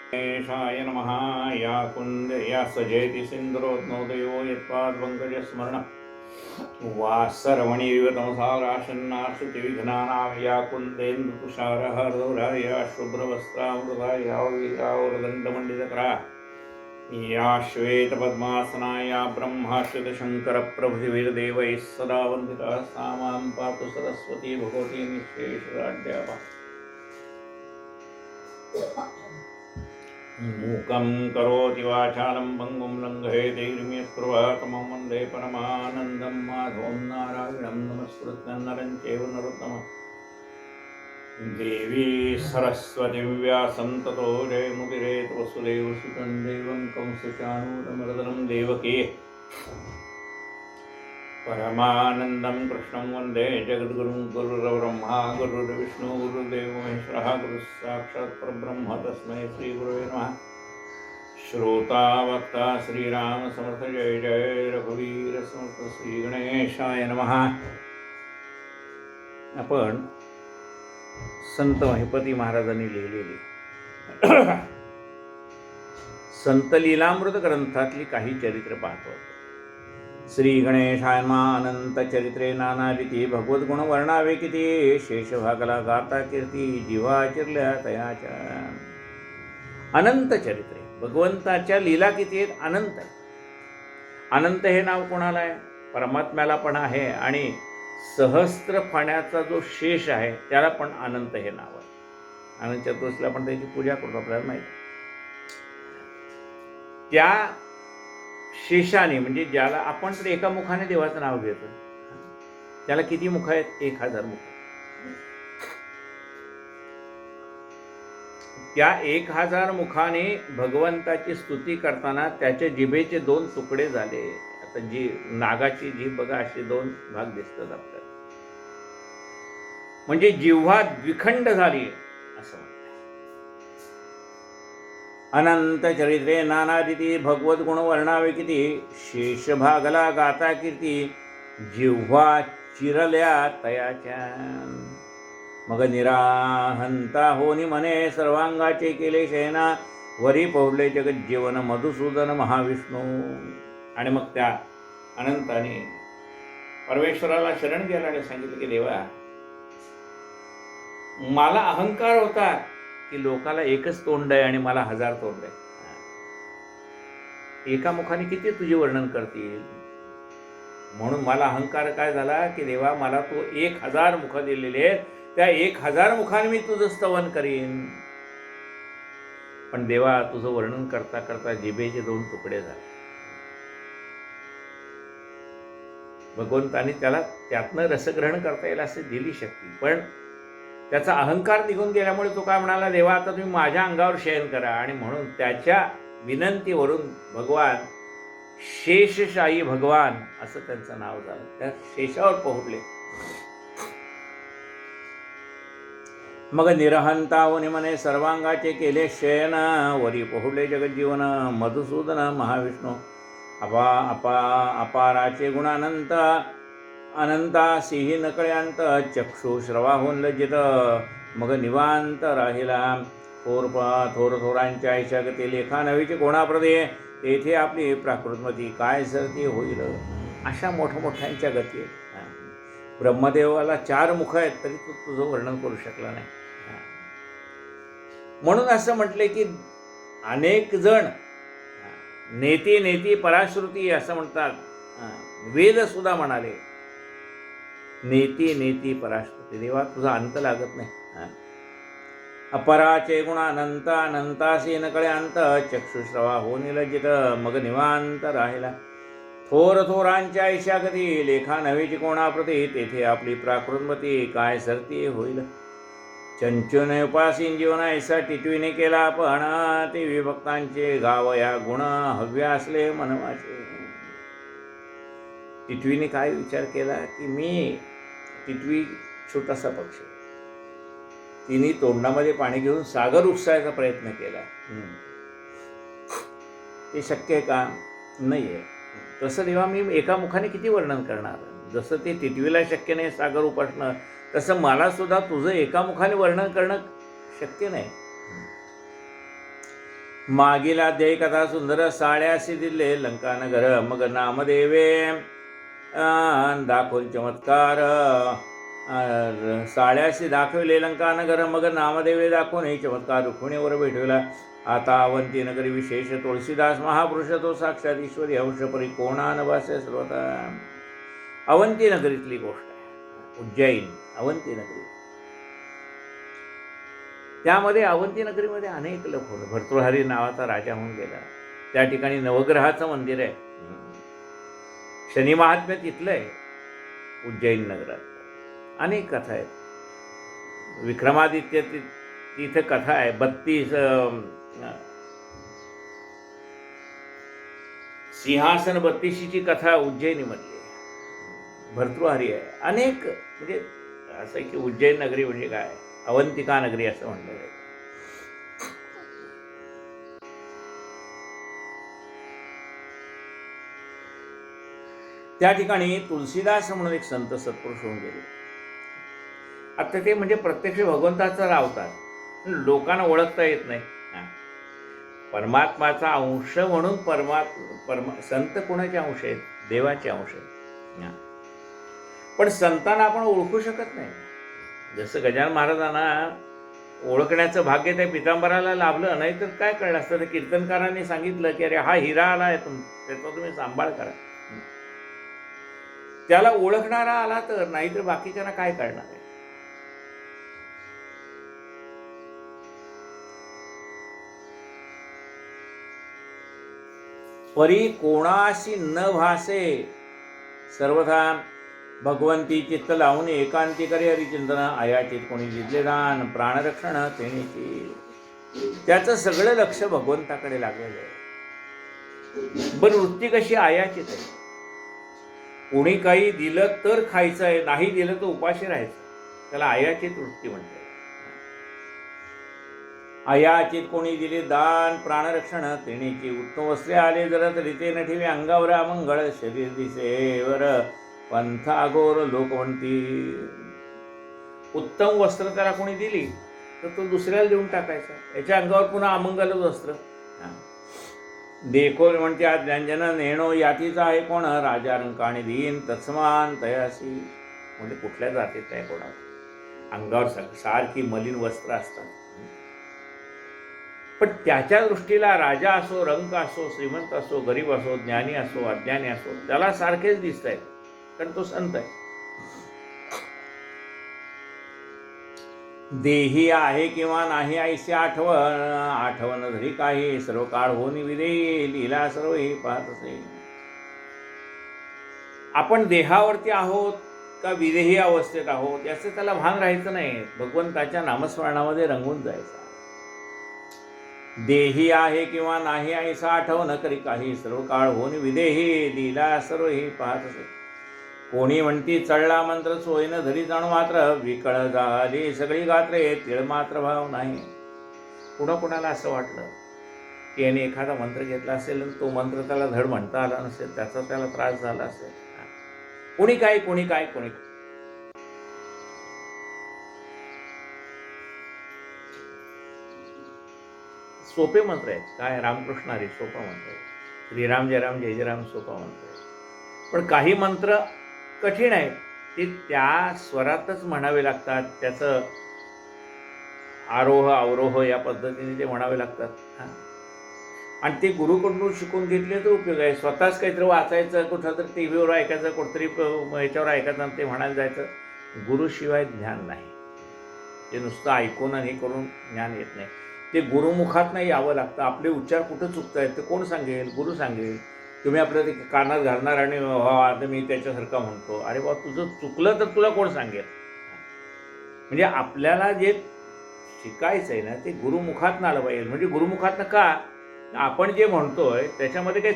गणेशाय नमः। या कुंद या सजयति सिंदुरोत्नोदयो यत्पादपङ्कजस्मरण वासरमणिरिव तमसाराशन्नाश्रुति विघ्नानां या कुन्देन्दुतुषारहरदौरा या शुभ्रवस्त्रामृता या वीरावरदण्डमण्डितकरा या श्वेतपद्मासना या ब्रह्माच्युतशङ्करप्रभृतिभिर्देवैः सदा वन्दिता सा मां पातु सरस्वती भगवती निःशेषराढ्या। मूकं करोति वाचालं पङ्गुं लङ्घयते गिरिमियत्प्रभातमं वन्दे परमानन्दं माधवं नारायणं नमस्कृत्य नरं चैव नरोत्तमं देवी सरस्वतीं व्यासं ततो जयमुदीरयेत् वसुदेवसुतं देवं कंसचाणूरमर्दनं देवकी परमानन्दं कृष्णं वन्दे जगद्गुरुं गुरुर्ब्रह्मा गुरुर्विष्णु गुरुर्देवो महेश्वरः गुरुः साक्षात् परब्रह्म तस्मै श्रीगुरवे नमः। श्रोतावक्ता श्रीराम समर्थ जय जय रघुवीर समर्थ श्री गणेशाय नमः। आपण संत महिपती महाराजांनी लिहिलेली संत लीलामृत ग्रंथातली काही चरित्र पाहतो। श्री गणेशाय अनंत चरित्रे नानादिती भगवत गुण वर्णावे किती शेषभागला गाता कीर्ती जीवा चिरल्या तयाच्या। अनंत चरित्रे भगवंताच्या लीला किती आहेत, अनंत आहे। अनंत हे नाव कोणाला आहे? परमात्म्याला पण आहे आणि सहस्त्र फण्याचा जो शेष आहे त्याला पण अनंत हे नाव आहे। अनंत चतुर्थीला पण त्याची पूजा करतो आपल्याला माहिती। त्या शेषाने म्हणजे ज्याला आपण तर एका मुखाने देवाचं नाव घेतो, त्याला किती मुख आहेत? 1000 मुख। त्या 1000 मुखाने भगवंताची स्तुती करताना त्याच्या जिभेचे 2 तुकडे झाले। आता जी नागाची जीभ बघा, असे 2 भाग दिसतात आपल्याला, म्हणजे जिव्हा द्विखंड झाली असं म्हणतात। अनंत चरित्रे नानादिती भगवत गुण वर्णावे किती शेष भागला गाता कीर्ती जिव्हा चिरल्या तयाच्या। मग निराहंता होनी मने सर्वांगाचे केले शयना वरी पौडले जगत जीवन मधुसूदन महाविष्णू। आणि मग त्या अनंताने परमेश्वराला शरण गेला आणि सांगितलं की देवा, मला अहंकार होता की लोकाला एकच तोंड आहे आणि मला 1000 तोंड आहे। एका मुखाने किती तुझे वर्णन करतील, म्हणून मला अहंकार काय झाला की देवा, मला तू 1000 मुख दिलेले आहेत, त्या 1000 मुखाने मी तुझं स्तवन करीन। पण देवा, तुझं वर्णन करता करता जिभेचे 2 तुकडे झाले। भगवंताने त्याला त्यातनं रसग्रहण करता येईल असे दिली शक्ती, पण त्याचा अहंकार निघून गेल्यामुळे तो काय म्हणाला, देवा आता तुम्ही माझ्या अंगावर शयन करा। आणि म्हणून त्याच्या विनंतीवरून भगवान शेषशाही भगवान असं त्यांचं नाव झालं। त्या शेषावर पोहोचले। मग निरहंतावनी म्हणे सर्वांगाचे केले शयन वरी पोहुडले जगज्जीवन मधुसूदन महाविष्णू। अपाराचे गुणानंत अनंता सिंही नकळ्यांत चक्षु श्रवाहून लज्जित मग निवांत राहिला। थोर थोरांच्या ऐशा गती लेखा नवीची कोणाप्रदे तेथे आपली प्राकृतमती काय सरती होईल। अशा मोठमोठ्यांच्या गती आहेत। ब्रह्मदेवाला 4 मुख आहेत तरी तू तुझं वर्णन करू शकला नाही। म्हणून असं म्हटले की अनेक जण नेती नेती पराश्रुती असं म्हणतात। वेद सुद्धा म्हणाले नेती नेती पराश्रुती। देवा, तुझा अंत लागत नाही। अपराचे गुण अनंत अनंतासी नकळे अंत चक्षुश्रवा हो निलज्जित मग निवांत राहिला। थोर थोरांच्या ऐशा गती लेखा नवीची कोणाप्रती तेथे आपली प्राकृतमती काय सरती होईल। चंचुन उपासीन जीवन ऐसा टिटवीने केला आपण ते विभक्तांचे गाव या गुण हव्य असले मनवाचे। टिटवीने काय विचार केला की मी टिटवी छोटासा पक्षी, तिने तोंडामध्ये पाणी घेऊन सागर उपसायचा प्रयत्न केला। ते शक्य आहे का? नाही आहे। तसं देवा मी एका मुखाने किती वर्णन करणार? जसं ते टिटवीला शक्य नाही सागर उपसणं, तसं मला सुद्धा तुझं एका मुखाने वर्णन करणं शक्य नाही। मागील अध्यायी कथा सुंदर साळ्यासी दिले लंकानगर मग नामदेवे दाखवून चमत्कार साळ्याशी दाखविले लंकानगर मग नामदेवे दाखवून चमत्कार रुक्मिणीवर भेटविला. आता अवंती नगरी विशेष तुळशीदास महापुरुष तो साक्षात ईश्वरी अंशपरी कोणा नभासे सर्वता. अवंती नगरीतली गोष्ट आहे, उज्जैन अवंती नगरी. त्यामध्ये अवंती नगरीमध्ये अनेक लोक होते. भर्तृहरी नावाचा राजा होऊन गेला. त्या ठिकाणी नवग्रहाचं मंदिर आहे. शनी महात्म्य तिथलं आहे उज्जैन नगरात. अनेक कथा आहेत. विक्रमादित्य तिथे कथा आहे. 32 सिंहासन 32ची कथा उज्जैनीमधली भर्तृहरी आहे. अनेक म्हणजे असं की उज्जैन नगरी म्हणजे काय, अवंतिका नगरी असं म्हणलं जातं. त्या ठिकाणी तुलसीदास म्हणून एक संत सत्पुरुष होऊन गेले. आता ते म्हणजे प्रत्यक्ष भगवंताचा अवतार, लोकांना ओळखता येत नाही. परमात्माचा अंश म्हणून संत कोणाचे अंश आहेत? देवाचे अंश आहेत. पण संतांना आपण ओळखू शकत नाही. जसं गजानन महाराजांना ओळखण्याचं भाग्य त्या पितांबराला लाभलं नाही तर काय कळलं असतं. तर कीर्तनकारांनी सांगितलं की अरे हा हिरा आला आहे, त्याचा तुम्ही सांभाळ करा. त्याला ओळखणारा आला तर, नाही तर बाकीच्यांना काय कळणार आहे. परी कोणाशी न भासे सर्वथा भगवंती चित्त लावून एकांती करे हरिचिंतन आयाचित कोणी जितले दान प्राणरक्षण तेणीची. त्याचं सगळं लक्ष भगवंताकडे लागलेलं आहे. पण वृत्ती कशी आयाचित आहे. कोणी काही दिलं तर खायचं आहे, नाही दिलं तर उपाशी राहायचं. त्याला आयाचित वृत्ती म्हणते. अयाचित कोणी दिले दान प्राणरक्षण तेणीची. उत्तम वस्त्रे आले जर तरी ते न ठेवी अंगावर अमंगळ शरीर दिसेवर पंथ अघोर लोक म्हणती. उत्तम वस्त्र त्याला कोणी दिली तर तो दुसऱ्याला देऊन टाकायचा. याच्या अंगावर पुन्हा अमंगलच वस्त्र. देखो म्हणते आज व्यंजन नेणो यातीचा आहे कोण राजा रंकाणी देईन तत्समान तयासी. म्हणजे कुठल्या जातीत नाही कोणा अंगावर सारखी मलिन वस्त्र असतात. पण त्याच्या दृष्टीला राजा असो, रंक असो, श्रीमंत असो, गरीब असो, ज्ञानी असो, अज्ञानी असो, त्याला सारखेच दिसत आहेत, कारण तो संत आहे. देही आहे किंवा नाही ऐसे आठवण धरी काही सर्व काळ होऊन विदे लीला सर्व हे पाहत असे. आपण देहावरती आहोत का विदेही अवस्थेत आहोत याचं त्याला भान राहायचं नाही. भगवंताच्या नामस्मरणामध्ये रंगून जायचं. देही आहे किंवा नाही ऐसा आठवण करी काही सर्व काळ होऊन विदेही लीला सर्व हे पाहत असे. कोणी म्हणती चढला मंत्र सोयीनं धरी जाणू मात्र विकळ झाली सगळी गात्रे तिळ मात्र भाव नाही. कुणाला असं वाटलं की याने एखादा मंत्र घेतला असेल आणि तो मंत्र त्याला धड म्हणता आला नसेल, त्याचा त्याला त्रास झाला असेल. कोणी काय सोपे मंत्र आहेत. काय रामकृष्ण हरी सोपा मंत्र आहे. श्रीराम जय राम जय जय राम सोपा मंत्र आहे. पण काही मंत्र कठीण आहेत. ते त्या स्वरातच म्हणावे लागतात. त्याचं आरोह अवरोह या पद्धतीने ते म्हणावे लागतात. आणि ते गुरुकडून शिकून घेतले तर उपयोग आहे. स्वतःच काहीतरी वाचायचं, कुठं तरी टी व्हीवर ऐकायचं, कुठतरी ह्याच्यावर ऐकायचं आणि ते म्हणायला जायचं. गुरुशिवाय ज्ञान नाही. ते नुसतं ऐकून आणि हे करून ज्ञान येत नाही. ते गुरुमुखात नाही यावं लागतं. आपले उच्चार कुठं चुकत आहेत ते कोण सांगेल? गुरु सांगेल. तुम्ही आपलं ते कानात घालणार आणि आता मी त्याच्यासारखा म्हणतो. अरे बा तुझं चुकलं तर तुला कोण सांगेल? म्हणजे आपल्याला जे शिकायचं आहे ना ते गुरुमुखात आलं पाहिजे. म्हणजे गुरुमुखात का आपण जे म्हणतोय त्याच्यामध्ये काही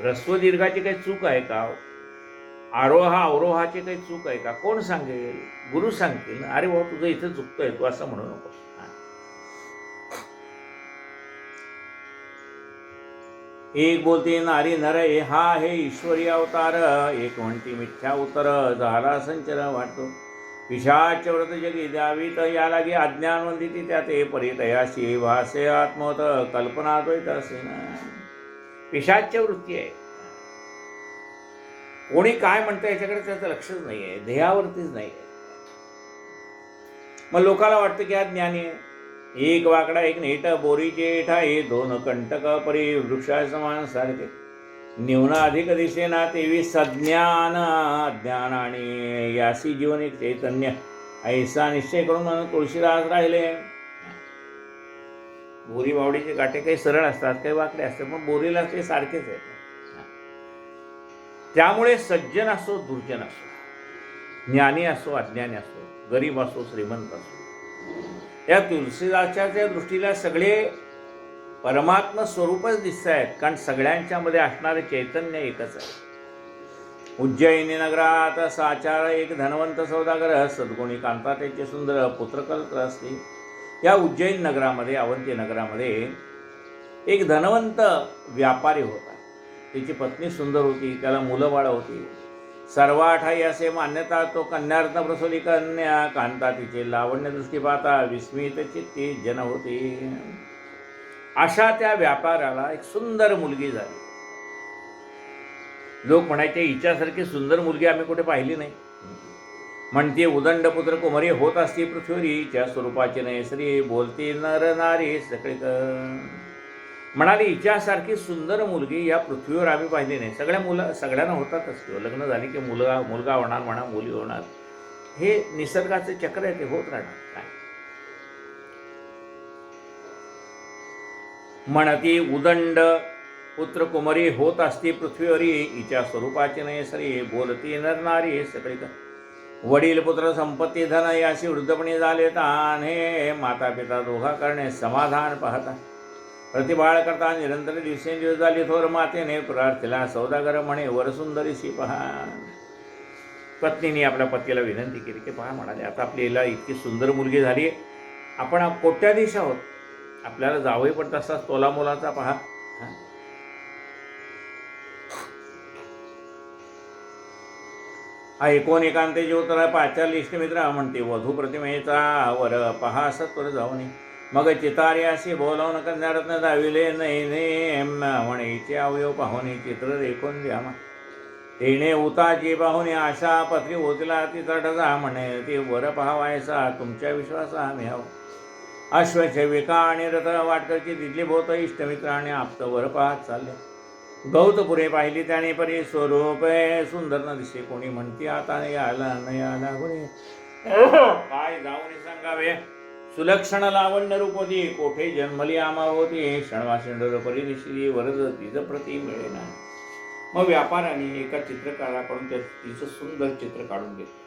ह्रस्व दीर्घाची काही चूक आहे का? आरोहा अवरोहाची काही चूक आहे का? कोण सांगेल? गुरु सांगतील. अरे बा तुझं इथं चुकतोय, तू असं म्हणू नको. एक बोलते नारी नर हा हे ईश्वरी अवतार, एक म्हणती मिथ्या उत्तर झाला संचर वाटतो. पिशाच व्रत जगी द्यावी तर या लागी अज्ञान वंदिती त्या ते परितयाशी भासे आत्मवत कल्पना द्वैत असेन. पिशाच वृत्ती आहे. कोणी काय म्हणतं याच्याकडे त्याचं लक्षच नाही आहे, ध्येयावरतीच नाही आहे. मग लोकाला वाटतं की हा ज्ञानी आहे. एक वाकडा एक नेट बोरीचे ठाई दोन कंटक परी वृक्षा समान सारखे निवना अधिक दिसेना तेवी सज्ञान अज्ञान आणि यासी जीवन एक चैतन्य ऐसा निश्चय करून तुळशीदास राहिले. बोरी बावडीचे काटे काही सरळ असतात काही वाकडे असतात, पण बोरीला ते सारखेच आहेत. त्यामुळे सज्जन असो दुर्जन असो, ज्ञानी असो अज्ञानी असो, गरीब असो श्रीमंत असो, या तुलसीदासाच्या दृष्टीला सगळे परमात्मा स्वरूपच दिसत आहेत, कारण सगळ्यांच्यामध्ये असणारे चैतन्य एकच आहे. उज्जैनी नगरात साचार एक धनवंत सौदागर सद्गुणी कांता त्याचे सुंदर पुत्रकल्प असते. या उज्जैन नगरामध्ये अवंती नगरामध्ये एक धनवंत व्यापारी होता. त्याची पत्नी सुंदर होती, त्याला मुलं बाळ होती. सर्वाठाई असे मान्यता तो कन्यारत्न प्रसवली कन्या कांता तिचे लावण्य दृष्टी पाहता विस्मित चित्ती जन होती. अशा त्या व्यापाऱ्याला एक सुंदर मुलगी झाली. लोक म्हणायचे हिच्यासारखी सुंदर मुलगी आम्ही कुठे पाहिली नाही. म्हणते उदंड पुत्र कुमारी होत असती पृथ्वीच्या स्वरूपाची नाही श्री बोलती नर नारी सगळीक. म्हणाली हिच्यासारखी सुंदर मुलगी या पृथ्वीवर आम्ही पाहिली नाही. सगळ्यांना होतातच किंवा लग्न झाली की मुलगा होणार म्हणा मुली होणार, हे निसर्गाचे चक्र आहे, ते होत राहणार. काय म्हणती उदंड पुत्र कुमारी होत असती पृथ्वीवरी हिच्या स्वरूपाची नाही श्री बोलती नर नारी सगळीक. वडील पुत्र संपत्ती धन याशी वृद्धपणी झाले तान हे माता पिता दोघा करणे समाधान पाहता. प्रतिबाळ करता निरंतर दिवसेंदिवस झाली थोर मातेने प्रार्थीला सौदागर म्हणे वरसुंदरीशी पहा. पत्नीने आपल्या पतीला विनंती केली की पहा, म्हणाले आता आपल्याला इतकी सुंदर मुलगी झाली, आपण कोट्याधीश आहोत, आपल्याला जावई पण तसाच तोला मोलाचा पहा. हा एकूण एकांते ज्योतरा पाचाल इष्टमित्र म्हणते वधू प्रतिमेचा वर पहा सत्वर जाऊन. मग चितार्याशी बोलावून कन्यारत्न दाविले नैने म्हणे हिचे अवयव पाहुणे चित्र रेखून द्या. तिने उताची पाहुणे आशा पत्री होतीला ती तटजा म्हणे ती वर पहावायचा तुमच्या विश्वासा आम्ही हवं. अश्वसेविका आणि रथ वाटकरची दिली भोत इष्टमित्र आणि आप्त वर पाहत चालले. गौतपुरे पाहिली त्याने परी स्वरूप सुंदर न दिसे कोणी म्हणती आता नाही आला नाही आला कोणी काय जाऊन सांगावे. सुलक्षण लावण्य रूप होती कोठे जन्मली आमा होती क्षणवासिंडर परिदिशी वरद तिज प्रती मिळेना. मग व्यापाऱ्याने एका चित्रकाराकडून तिचं सुंदर चित्र काढून घेतलं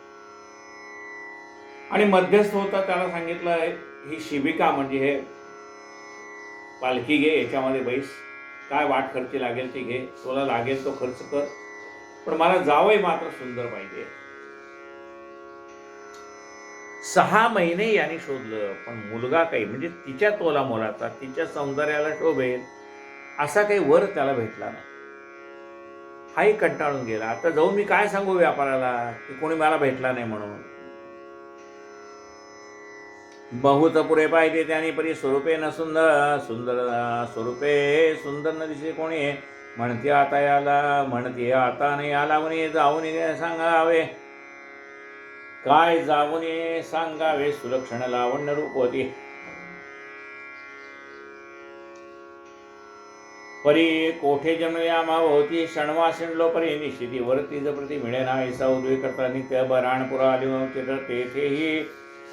आणि मध्यस्थ होता त्याला सांगितलं ही शिबिका म्हणजे हे पालखी घे, याच्यामध्ये बैस, काय वाट खर्ची लागेल ती घे, तुला लागेल तो खर्च कर, पण मला जावई मात्र सुंदर पाहिजे. 6 महिने याने शोधलं पण मुलगा काही म्हणजे तिच्या तोला मोलाचा तिच्या सौंदर्याला शोभेल असा काही वर त्याला भेटला नाही. हाही कंटाळून गेला. आता जाऊन मी काय सांगू व्यापाराला की कोणी मला भेटला नाही म्हणून. बहुत पुरे पाहिजे त्याने परी स्वरूपे न सुंदर सुंदर स्वरूपे सुंदर न दिसे कोणी म्हणते आता याला म्हणते आता नाही आला कोणी जाऊन सांगावे काय जाऊन सांगावे सुलक्षण लावण्य रूप होती. परी कोठे जन्मया माव होती क्षणवासिंडलो परी निश्चिती वरती जप्रती मिळेना ऐसा उद्वे करता नित्य बराणपुरा आली चित्र तेथेही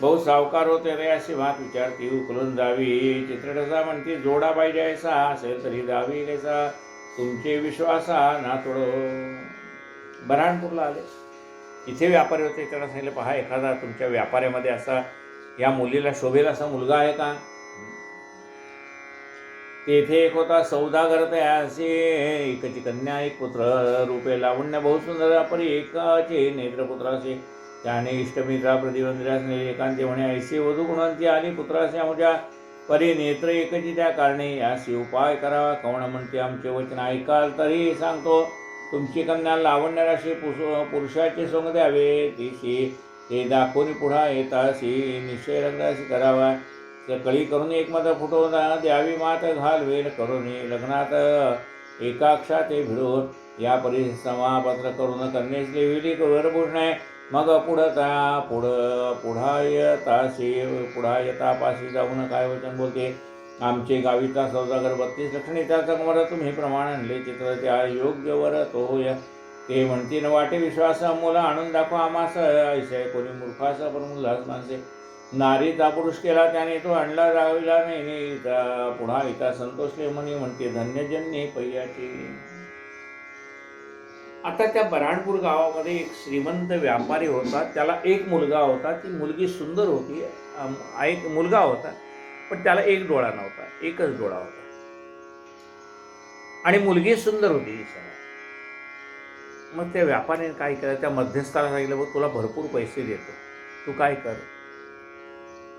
बहु सावकार होते रे अशी बात विचारती उकलून जावी. चित्रटसा म्हणती जोडा पाहिजे ऐसा असेल तरी जावी कैसा तुमचे विश्वासा नातोडो. बराणपूरला आले, इथे व्यापारी होते, त्याला सांगितलं पहा एखादा तुमच्या व्यापाऱ्यामध्ये असा या मुलीला शोभेल असा मुलगा आहे का. तेथे एक होता सौदागर तयासी एकची कन्या एक पुत्र रूपे लावण्य बहु सुंदर परी एकाचे नेत्रपुत्राचे त्याने इष्टमित्रा प्रतिबंधरास एकांते म्हणे ऐसे वधू गुणांची आली पुत्राशी आमच्या परी नेत्र एकची त्या कारणे याशी उपाय करावा. कवण म्हणते आमचे वचन ऐकाल तरी सांगतो तुमची कन्या लावण्य राशी पुरुषाचे सोंग द्यावे तिशी ते दाखवून पुढा येतासी निश्चय लग्नाशी करावा कळी करून एकमत फुटवून द्यावी मात घालवेल करून लग्नात एकाक्षा ते भिडून या परी समापत्र करून कन्येसले विधी वरभूषणे मग पुढा येतापाशी जाऊन काय वचन बोलते आमचे गावीचा सौदागर 32 लक्षणे त्याचा कुमार तुम्ही प्रमाण आणले चित्र त्या योग्य वर तो होय ते म्हणतीन वाटे विश्वास मुला आणून दाखवा आमास ऐसे कोणी मूर्खास पण मुलास माणसे नारीचा पुरुष केला त्याने तो आणला जाविला नाही पुढा इथं संतोषले म्हणे म्हणते धन्यजन्य पैयाची. आता त्या बऱ्हाणपूर गावामध्ये एक श्रीमंत व्यापारी होता. त्याला एक मुलगा होता. ती मुलगी सुंदर होती. एक मुलगा होता पण त्याला एक डोळा नव्हता. एकच डोळा होता आणि मुलगी सुंदर होती दिसायला. मग त्या व्यापाऱ्याने काय केलं त्या मध्यस्थाला सांगितलं बघ तुला भरपूर पैसे देतो तू काय कर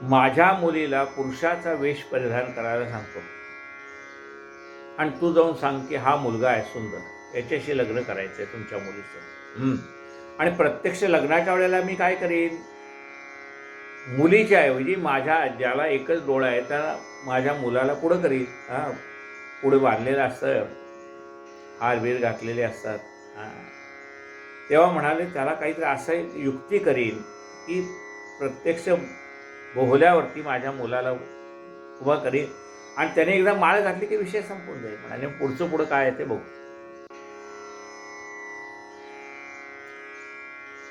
माझ्या मुलीला पुरुषाचा वेश परिधान करायला सांगतो आणि तू जाऊन सांग की हा मुलगा आहे सुंदर याच्याशी लग्न करायचं आहे तुमच्या मुलीचं. आणि प्रत्यक्ष लग्नाच्या वेळेला मी काय करीन मुलीच्या ऐवजी माझ्या ज्याला एकच डोळा आहे त्या माझ्या मुलाला पुढं करीन. पुढे बांधलेलं असतं हार बीर घातलेले असतात. तेव्हा म्हणाले त्याला काहीतरी असं युक्ती करीन की प्रत्यक्ष बोहल्यावरती माझ्या मुलाला उभा करीन आणि त्याने एकदा माळ घातली की विषय संपून जाईल. म्हणाले पुढचं पुढं काय आहे ते बघू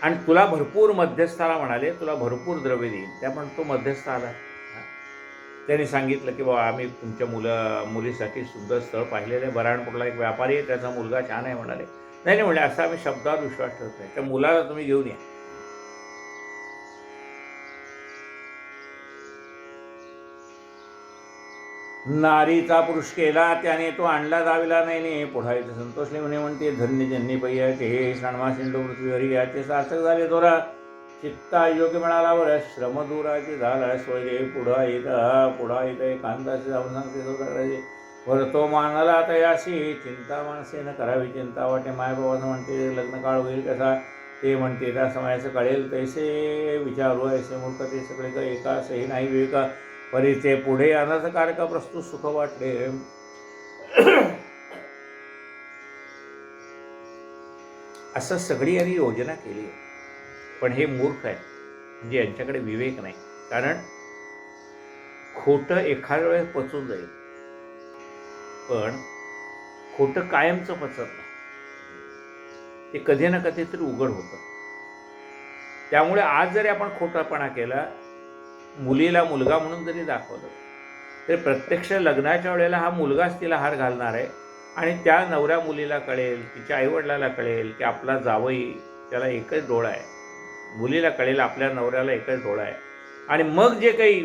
आणि तुला भरपूर मध्यस्थाला म्हणाले तुला भरपूर द्रव्य देईन. त्यामुळे तो मध्यस्थ आला. त्याने सांगितलं की बाबा आम्ही तुमच्या मुलीसाठी सुंदर स्थळ पाहिलेलं आहे. बऱ्हाणपूरला एक व्यापारी आहे त्याचा मुलगा छान आहे म्हणाले. नाही म्हणले असा आम्ही शब्दावर विश्वास ठेवत नाही त्या मुलाला तुम्ही घेऊन या. नारीचा पुरुष केला त्याने तो आणला जाविला नाही पुढा इथं संतोषले म्हणे म्हणते धन्य जन्य पैयाचे हे षण्मा सिंधू पृथ्वीहरी याचे सार्थक झाले दोरा चित्ता योग्य मिळाला वर श्रमदूराचे झाला स्वदेव पुढा इथं एकांताशी जाऊन सांगते सौदागराचे वर तो मानला तयाशी चिंता माणसे न करावी चिंता वाटे मायबाबानं म्हणते लग्न काळ होईल कसा ते म्हणते त्या समयाचं कळेल तैसे विचारू ऐसे मूर्ख ते सगळे एका सही नाही विवेका परी ते पुढे अनर्थकारक प्रस्तुत सुख वाटले. असं सगळी यांनी योजना केली पण हे मूर्ख आहे म्हणजे यांच्याकडे विवेक नाही. कारण खोटं एखाद्या वेळेस पचून जाईल पण खोटं कायमचं पचत नाही. ते कधी ना कधी तरी उघड होतं. त्यामुळे आज जरी आपण खोटापणा केला मुलीला मुलगा म्हणून जरी दाखवलं तरी प्रत्यक्ष लग्नाच्या वेळेला हा मुलगाच तिला हार घालणार आहे आणि त्या नवऱ्या मुलीला कळेल तिच्या आईवडिलाला कळेल की आपला जावई त्याला एकच डोळा आहे. मुलीला कळेल आपल्या नवऱ्याला एकच डोळा आहे आणि मग जे काही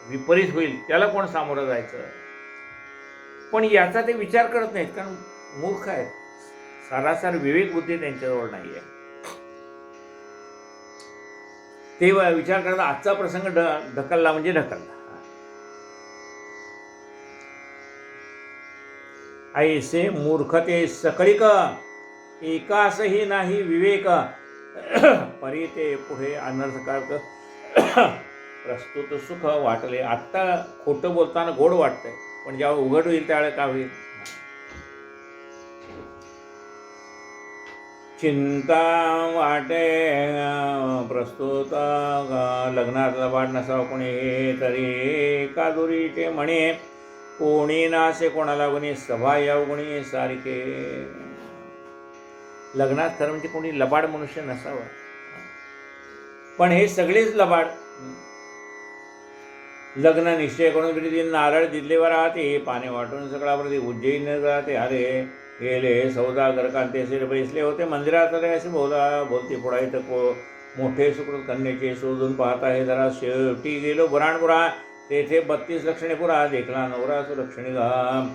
विपरीत होईल त्याला कोण सामोरं जायचं. पण याचा ते विचार करत नाहीत कारण मूर्ख आहेत. सारासार विवेक बुद्धी त्यांच्याजवळ नाही आहे. ते विचार करता आजचा प्रसंग ढकलला म्हणजे ढकलला. ऐसे मूर्खते सकळिक एकासही नाही विवेक परी ते पुढे अनर्थकारक प्रस्तुत सुख वाटले. आत्ता खोटं बोलताना गोड वाटतंय पण जेव्हा उघड होईल त्यावेळेला काय होईल. चिंता वाटे प्रस्तुत लग्नात वाट नसावं कोणी तरी का दुरीचे म्हणे कोणी नासे कोणाला गुणी सभा याव गुणी सारखे. लग्नात खरं म्हणजे कोणी लबाड मनुष्य नसावं पण हे सगळेच लबाड. लग्न निश्चय करून प्रीती नारळ दिल्लीवर राहते पाने वाटून सगळावरती उज्जैन राहते. अरे गेले सौदागर कांतेशीर बैसले होते मंदिरात असे बोलती पुढा इथं मोठे सुकृत कन्येचे शोधून पाहता हे जरा शेवटी गेलो बऱ्हाणपुरा तेथे 32 लक्षणे पुरा देखला नवरा सुलक्षणी घाम.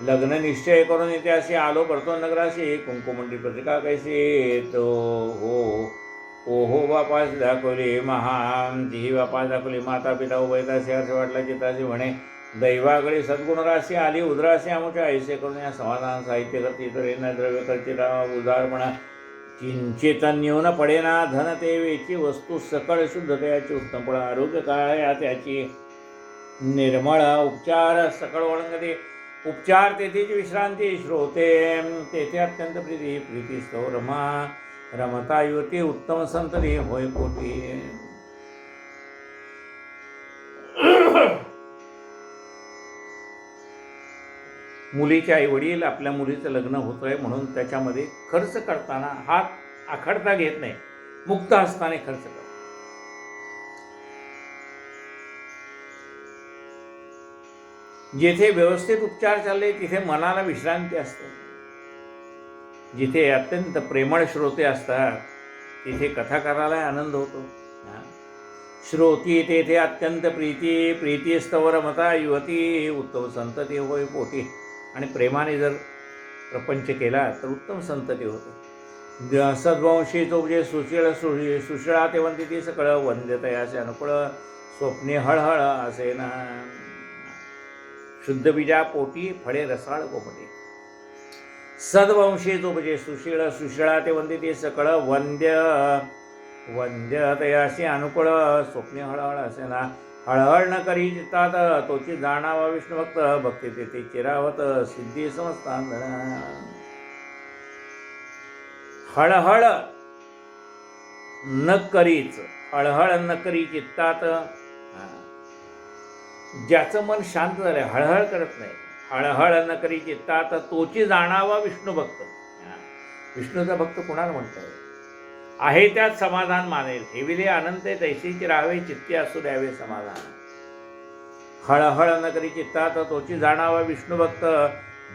लग्न निश्चय करून इथे असे आलो परतो नगराशी कुंकुमंडी पत्रिका कैसे तो हो बापास दाखवली महान तीही बापास दाखवली माता पिता उभयताशी हर्ष वाटला चिताशी म्हणे दैवागळी सद्गुण राशी आली उद्राशी आमुच्या ऐसे करून या समाधान साहित्य करती तरी न द्रव्य करती उदारपणा किंचित न्यून पडेना धन ते वेची वस्तू सकळ शुद्धतेची उत्तम फळ आरोग्य काय त्याची निर्मळ उपचार सकळ ओळंगते उपचार तेथेची विश्रांती श्रोते तेथे अत्यंत प्रीती स्तो रमता युवती उत्तम संतती होय कोटी. मुलीचे आई वडील आपल्या मुलीचं लग्न होतंय म्हणून त्याच्यामध्ये खर्च करताना हात आखडता घेत नाही, मुक्त हस्ताने खर्च करतात. जेथे व्यवस्थित उपचार चालले तिथे मनाला विश्रांती असते. जिथे अत्यंत प्रेमळ श्रोते असतात तिथे कथाकाराला आनंद होतो. श्रोती तेथे अत्यंत प्रीती स्तवर मता युवती उत्तम संतती होय पोटी. आणि प्रेमाने जर प्रपंच केला तर उत्तम संतती होते. सद्वंशी चोपजे सुशिळा ते वंदिती सकळ वंद्यतयासे अनुकूळ स्वप्ने हळहळ असे ना. शुद्ध बीजा पोटी फळे रसाळ कोपटे. सद्वंशी चोपजे सुशिळा ते वंदिती सकळ वंद्यतयासे अनुकूळ स्वप्ने हळहळ असे ना. हळहळ न करी चित्तात तोची जाणावा विष्णुभक्त भक्ती तेथे चिरावत सिद्धी समजतात. हळहळ न करीच हळहळ न करी चित्तात ज्याचं मन शांत झालंय हळहळ करत नाही. हळहळ न करी चित्तात तोची जाणावा विष्णुभक्त. विष्णूचा भक्त कुणाला म्हणताय आहे त्यात समाधान मानेल. ठेविले अनंत तैसीची राहावे चित्ती असू द्यावे समाधान. हळहळ न करी चित्तात तोची जाणावा विष्णुभक्त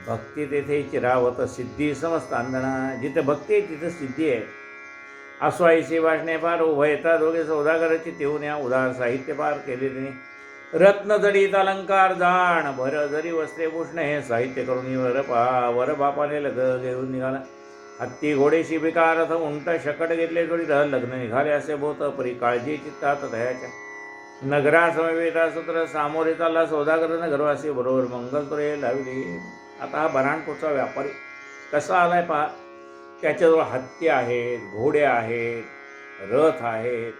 भक्ती तेथे चिरावत सिद्धी समजतांदणा. जिथे भक्ती आहे तिथे सिद्धी आहे. असो ऐशी वाचणे फार उभयता दोघे सौदागराची तेऊन या उदार साहित्य पार केले तिने. रत्न जडीत अलंकार जाण भर जरी वस्त्रे भूषणे हे साहित्य करून वर बापाने लग घेऊन निघाला. हत्ती घोडे शिबिका रथ उंट शकट घेतले जोडी लग्न निघाले असे बोत परी काळजी चित्तात दयाच्या. नगरा समवेता सूत्र सामोरे चालला सौदागर नगरवासी बरोबर मंगलतुरे लावली. आता हा बऱ्हाणपूरचा व्यापारी कसा आलाय पहा. त्याच्याजवळ हत्ती आहेत, घोडे आहेत, रथ आहेत,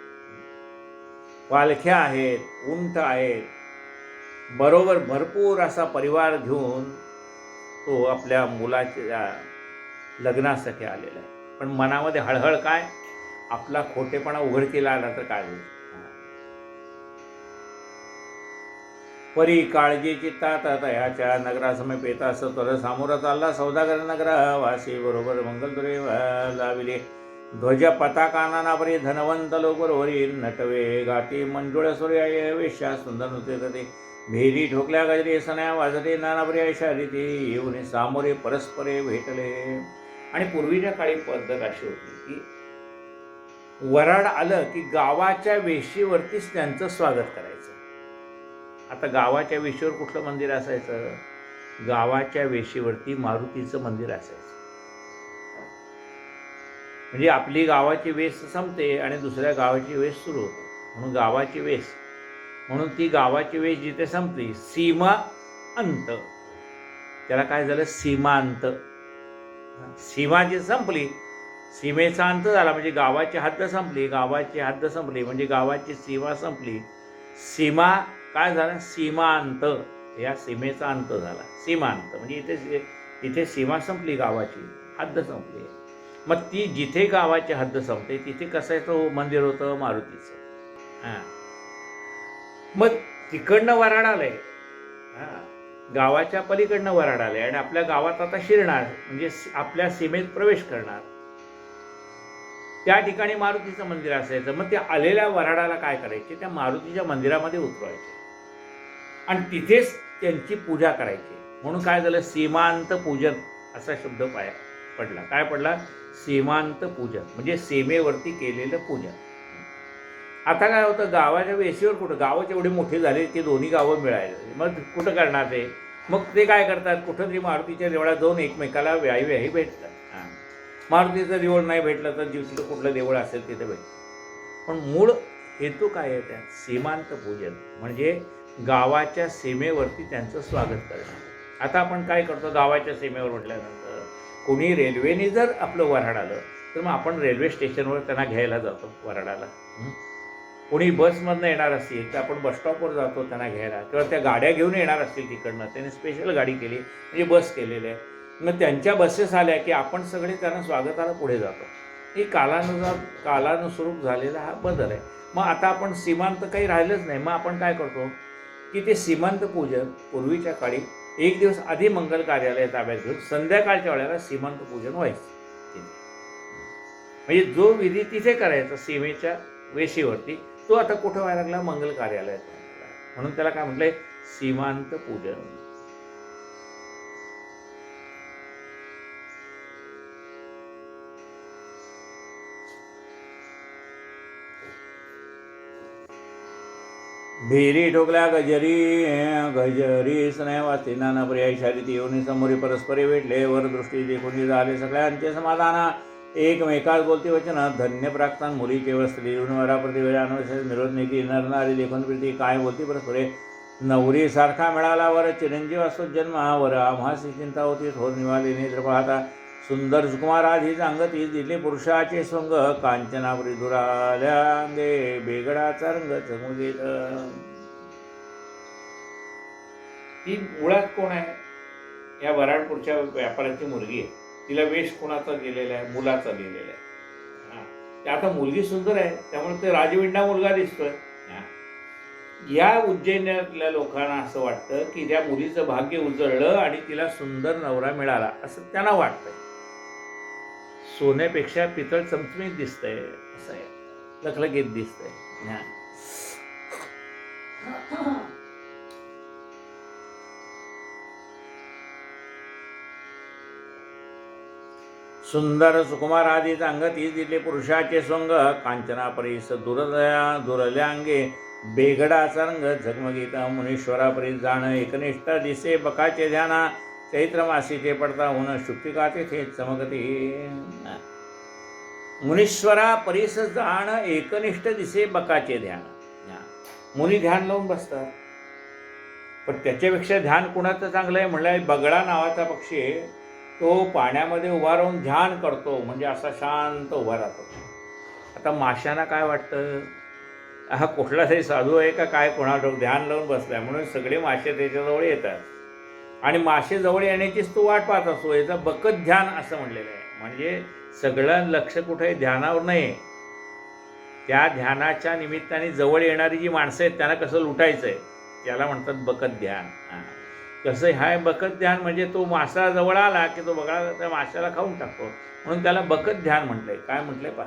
पालख्या आहेत, उंट आहेत, बरोबर भरपूर असा परिवार घेऊन तो आपल्या मुलाच्या लग्नासाठी आलेला आहे. पण मनामध्ये हळहळ काय, आपला खोटेपणा उघडकीला आला तर काय होईल. परी काळजी चित्तात तयाच्या नगरासमय पेता सत्वर सामोरा चालला सौदागर नगरवासी बरोबर मंगलतुरे लाविले. ध्वज पताका नानापरी धनवंत लोक बरोबरी नटवे गाती मंजुळ सूर्य वेश्या सुंदर नृत्य करते. भेरी ठोकल्या गजरी सण्या वाजते नानापरी ऐशा रीती येऊन सामोरे परस्परे भेटले. आणि पूर्वीच्या काळी पद्धत अशी होती की वराड आलं की गावाच्या वेशीवरतीच त्यांचं स्वागत करायचं. आता गावाच्या वेशीवर कुठलं मंदिर असायचं, गावाच्या वेशीवरती मारुतीचं मंदिर असायचं. म्हणजे आपली गावाची वेस संपते आणि दुसऱ्या गावाची वेस सुरू होते म्हणून गावाची वेस. म्हणून ती गावाची वेस जिथे संपली सीमा अंत, त्याला काय झालं सीमांत. सीमा जी संपली, सीमेचा अंत झाला म्हणजे गावाची हद्द संपली. गावाची हद्द संपली म्हणजे गावाची सीमा संपली. सीमा काय झालं सीमांत, या सीमेचा अंत झाला. सीमांत म्हणजे इथे सीमा संपली, गावाची हद्द संपली. मग ती जिथे गावाची हद्द संपते तिथे कसायचं मंदिर होतं मारुतीचं. मग तिकडनं वराड आलंय, गावाच्या पलीकडनं वराड आले आणि आपल्या गावात आता शिरणार म्हणजे आपल्या सीमेत प्रवेश करणार. त्या ठिकाणी मारुतीचं मंदिर असायचं. मग त्या आलेल्या वराडाला काय करायचे, त्या मारुतीच्या मंदिरामध्ये उतरवायचे आणि तिथेच त्यांची पूजा करायची. म्हणून काय झालं सीमांत पूजन असा शब्द पडला. काय पडला, सीमांत पूजन म्हणजे सीमेवरती केलेलं पूजन. आता काय होतं, गावाच्या वेशीवर कुठं, गावाचे एवढे मोठे झाले की दोन्ही गावं मिळाले, मग कुठं करणार ते. मग ते काय करतात, कुठं तरी मारुतीच्या देवळात जाऊन एकमेकाला व्याही भेटतात. मारुतीचं देऊळ नाही भेटलं तर जिथलं कुठलं देऊळ असेल तिथे भेटतं. पण मूळ हेतू काय आहे त्यात, सीमांत पूजन म्हणजे गावाच्या सीमेवरती त्यांचं स्वागत करणं. आता आपण काय करतो, गावाच्या सीमेवर म्हटल्यानंतर कोणी रेल्वेने जर आपलं वऱ्हाड आलं तर मग आपण रेल्वे स्टेशनवर त्यांना घ्यायला जातो वराडाला. कोणी बसमधनं येणार असतील तर आपण बसस्टॉपवर जातो त्यांना घ्यायला, किंवा त्या गाड्या घेऊन येणार असतील तिकडनं, त्याने स्पेशल गाडी केली म्हणजे बस केलेली आहे. मग त्यांच्या बसेस आल्या की आपण सगळे त्यांना स्वागताला पुढे जातो. ही कालानुरूप झालेला हा बदल आहे. मग आता आपण सीमांत काही राहिलंच नाही. मग आपण काय करतो की ते सीमांत पूजन पूर्वीच्या काळी एक दिवस आधी मंगल कार्यालय ताब्यात घेऊन संध्याकाळच्या वेळेला सीमांत पूजन व्हायचं. म्हणजे जो विधी तिथे करायचा सीमेच्या वेशीवरती, तो आता कुठं व्हायला लागला? मंगल कार्यालयात. म्हणून त्याला काय म्हटलंय? सीमांत पूजन. भेरी ठोकल्या गजरी गजरी स्नेहवासी नाना पर्यायी शारीती येऊन समोरी परस्परे भेटले, वर दृष्टी देखून झाले सगळ्यांचे समाधान. एकमेकात बोलती वचन धन्य प्राक्तान मुलीचे वस्त्री वराप्रती अनवश्य निरोध नीती नरनारी देखून प्रीती काय बोलती परस्परे. नवरी सारखा मिळाला वर चिरंजीव असो जन्मावर, आम्हासी चिंता होती थोर निवाली नेत्र पाहता. सुंदर सुकुमार आधीच अंगती दिले पुरुषाचे सोंग, कांचनापुरी दुराल्यांगे बेगडाचा रंग चमू. ती मुळात कोण आहे? या वराडपूरच्या व्यापाऱ्याची मुलगी आहे. तिला वेश कोणाचा दिलेला आहे? मुलाचा दिलेला आहे. ते आता मुलगी सुंदर आहे त्यामुळे ते राजविंडा मुलगा दिसतोय. या उज्जैनातल्या लोकांना असं वाटतं की त्या मुलीचं भाग्य उजळलं आणि तिला सुंदर नवरा मिळाला असं त्यांना वाटतंय. सोन्यापेक्षा पितळ चमचमीत दिसतंय, असं आहे, लखलखीत दिसतंय. सुंदर सुकुमार आधीच अंगती दिले पुरुषाचे सोंग, कांचना परीस दुरल्यांगे बेगडाचा रंग झगमगीत. मुनीश्वरापरीस जाण एकनिष्ठ दिसे बकाचे ध्याना, चैत्र मासीचे पडता ऊन शुक्तिका तेथे चमकती. मुनीश्वरा परीस जाण एकनिष्ठ दिसे बकाचे ध्यान. मुनी ध्यान लावून बसतात, पण त्याच्यापेक्षा ध्यान कुणाचं चांगलं आहे म्हणलं? बगळा नावाचा पक्षी आहे, तो पाण्यामध्ये उभा राहून ध्यान करतो, म्हणजे असा शांत उभा राहतो. आता माशांना काय वाटतं? हा कुठला तरी साधू आहे का काय, कोणाला ध्यान लावून बसलाय, म्हणून सगळे मासे त्याच्याजवळ येतात आणि मासे जवळ येण्याचीच तो वाट पाहत असतो. याचं बकत ध्यान असं म्हणलेलं आहे. म्हणजे सगळं लक्ष कुठे ध्यानावर नाही, त्या ध्यानाच्या निमित्ताने जवळ येणारी जी माणसं आहेत त्यांना कसं लुटायचं आहे त्याला म्हणतात बकत ध्यान. कसं हाय बकत ध्यान? म्हणजे तो मासा जवळ आला की तो बघा त्या माशाला खाऊन टाकतो, म्हणून त्याला बकत ध्यान म्हटलंय. काय म्हटलंय पहा?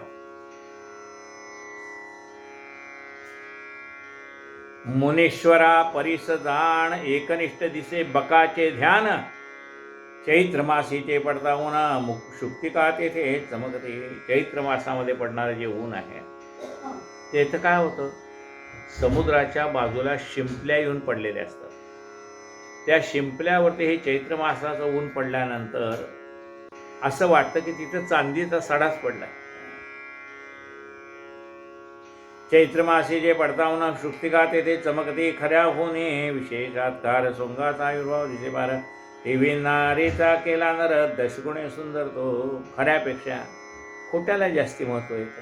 मुनीश्वरा परीस जाण एकनिष्ठ दिसे बकाचे ध्यान, चैत्र मासीचे पडता ऊन शुक्तिका तेथे चमकते. चैत्र मासामध्ये पडणारं जे ऊन आहे तेथं काय होतं? समुद्राच्या बाजूला शिंपल्या येऊन पडलेल्या असतात. त्या शिंपल्यावरती हे चैत्र मासाचं ऊन पडल्यानंतर असं वाटतं की तिथं चांदीचा सडाच पडलाय. चैत्र मासी जे पडतावून शुक्तिका तेथे चमकते, खऱ्या होणे विशेषात्कार सोंगाचा आयुर्भाव दिसे बार. टीव्ही नारीचा केला नर दशगुणे सुंदर तो, खऱ्यापेक्षा खोट्याला जास्ती महत्व येतं.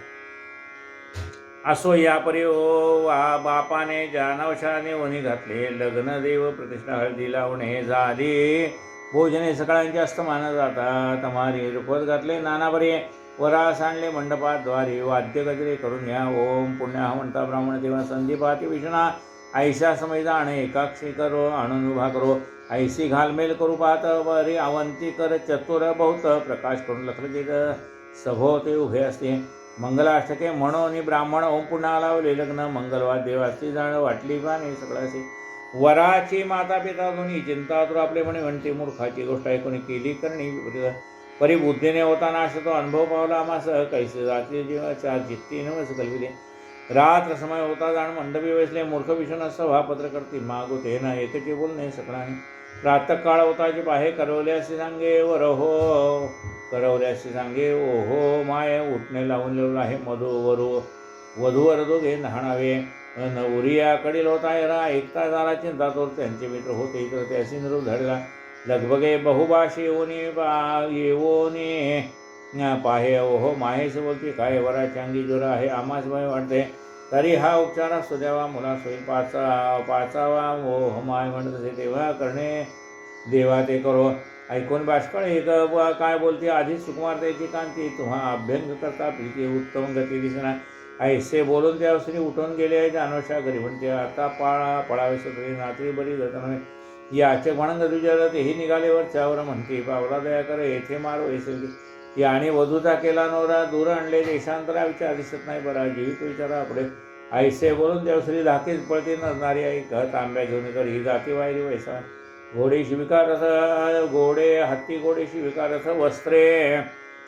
असो या परी वा बापाने जानवशाने वनी घातले, लग्न देव प्रतिष्ठा हळदी लावणे झाली, भोजने सकाळ्यांचे अस्तमान जाता, तमारी रुखवत घातले नाना बरे, वरा सांडले मंडपात द्वारी, वाद्य गजरे करून या ओम पुण्या म्हणता ब्राह्मण देवा संदीपाती विष्णा, ऐशा समय जाण एकाक्षी करो आणून उभा करो, ऐसी घालमेल करू पाहत वरी अवंती कर चतुर बहुत, प्रकाश करून लखलखीत सभोवते उभे असते, मंगलाष्टके म्हणून ब्राह्मण ओम पुन्हा लावले लग्न, मंगलवार देवाची जाण वाटली पाणी सगळ्याची, वराची माता पिता दोन्ही चिंता तुर आपले म्हणे म्हणते, मूर्खाची गोष्ट ऐकून केली करणी परी बुद्धीने होता नाश तो अनुभव पावला मास, कैसे जाती जीवा चार चित्ती नवस कलविले, रात्र समय होता जाण मंडपी बसले, मूर्ख विषण सभापत्र करती मागो ते ना एकचे बोलणे सकळाने, प्रातःकाळ होता जे बाहे करवल्याशी सांगे वर हो, करवल्याशी सांगे ओहो माय, उठणे लावून लिहिलं आहे वधूवर दोघे नहाणावे, नवरिया कडील होता येरा एकता झाला चिंता तोर, त्यांचे मित्र होते इतर त्याशी निरोप धडला, लगबगे बहुभाषी येऊनी पाहे ओहो माहेश बोलते काय वराच्या अंगी ज्वर आहे आम्हास भय वाटते तरी हा उपचार असतो द्यावा मुला होईल पाचावा ओह माय म्हणत असे तेव्हा करणे देवा ते करो ऐकून बाष्कळ एक काय बोलते आधीच सुकुमारतेची कांती तुम्हा अभ्यंग करता प्रीती उत्तम गती दिसणार ऐसे बोलून त्या स्त्री उठून गेले आहेत अनुषा घरी म्हणते आता पळावे सत्री नात्री बरी जात नव्हे याचे म्हणून विचार तेही निघालेवर त्यावर म्हणते पावला दया कर येथे मारो ऐसे ती आणि वधूचा केला नवरा दूर आणले देशांतरा विचार दिसत नाही बरा जीवित विचारा पुढे ऐसे बोलून देवश्री धाकीच पळते नसणारी आई तांब्या घेऊन कर ही जाती वायरी वैसा घोडे शिविका रथ घोडे हत्ती घोडे शिविका रथ वस्त्रे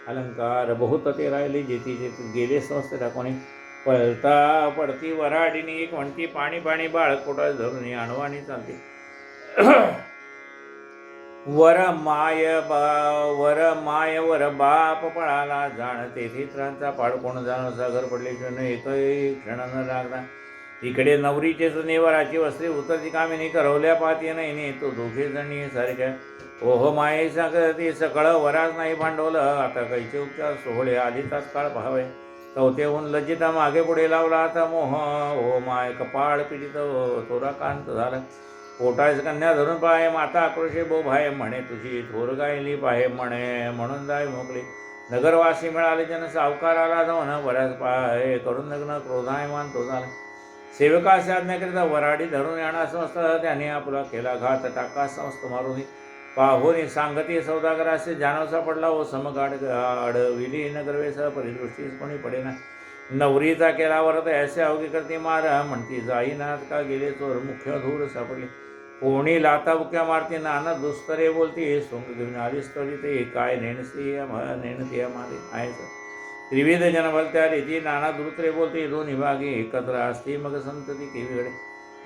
अलंकार बहुत ते राहिले जेथे जेथे गेले समजते टाकून पळता पडती वराडीनी एक म्हणती पाणी पाणी बाळ कोटा धरून आणवानी चालते वर माय वर बाप पळाला जाण तेथे त्रांचा पाड कोण जाण सागर पडले क्षण एकही क्षण न लागला इकडे नवरीचेच नेवराची वस्त्रे उतरती कामिनी करवल्या पाहती नाही तो दोघे जणी सारख्या ओहो माये सांगते सकळ वराच नाही भांडवलं आता कैचे उपचार सोहळे आधीचाच काळ पाहावे चौथेहून लज्जिता मागे पुढे लावला आता मोह ओ माय कपाळ पीडित थोरा कांत झाला पोटास कन्या धरून पाहे माता आक्रोशे बो भाय म्हणे तुझी थोर गायली पाहे म्हणे म्हणून जाय मोकळी नगरवासी मिळाले जन सावकाराला जाऊन बऱ्याच पाहे करून लग्न क्रोधायमान तो झाला सेवकाशी आज्ञाकरिता वराडी धरून येणार समस्त त्याने आपला केला घात टाका समस्त मारून पाहोनी सांगती सौदागराशी जानवसा पडला व समगाड अडविली नगरवेस परिदृष्टीस कोणी पडेना नवरीचा केला वरत ऐसे अवघी करते मार म्हणती जाईनाथ का गेले चोर मुख्य धूर सापडले कोणी लाता बुक्या मारते नाना दुस्तरे बोलते सोंग घेऊन आलीस तरी ते काय नेणसी नेणती मारे आहेस त्रिविध जनबलत्या रीती नाना दुरुत्रे बोलते दोन्ही भागी एकत्र असते मग संतती केवीकडे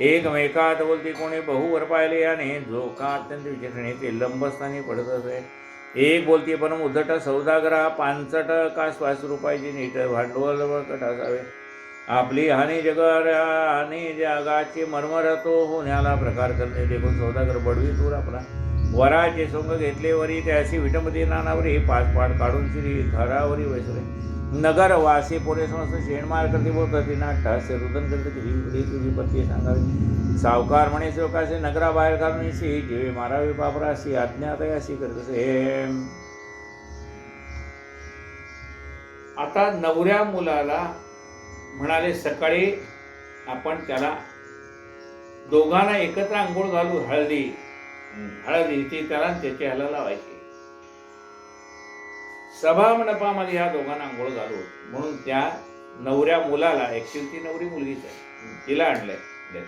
एकमेकात बोलते कोणी बहुवर पाहिले याने जो का अत्यंत विचक्षणे ते लंबस्थानी पडत असे एक बोलते पण उद्धट सौदागरा पांचट का श्वास रुपयाची नीट भांडवल कट असावे आपली हानी जगाची मर्मर तो होण्याला प्रकार करणे देखून सौदागर बडवी दूर आपला वराचे सोंग घेतले वरी त्याशी विटंबती नानावरी पाच पाठ काढून श्री घरावरी वैसले नगर वासी पोरे समस्त शेणमार करते बोलत ती नाट्य रुदन करते तुझी पत्ती सांगावी सावकार म्हणे सेवकाशी नगराबाहेर घालून जीवे मारावे बापराशी अज्ञातयाशी करतसे आता नवऱ्या मुलाला म्हणाले सकाळी आपण त्याला दोघांना एकत्र आंघोळ घालू हळदी ती त्याला त्याची ह्याला लावायची सभा मंडपामध्ये ह्या दोघांना आंघोळ घालू म्हणून त्या नवऱ्या मुलाला ऍक्च्युअली ती नवरी मुलगीच आहे तिला आणलंय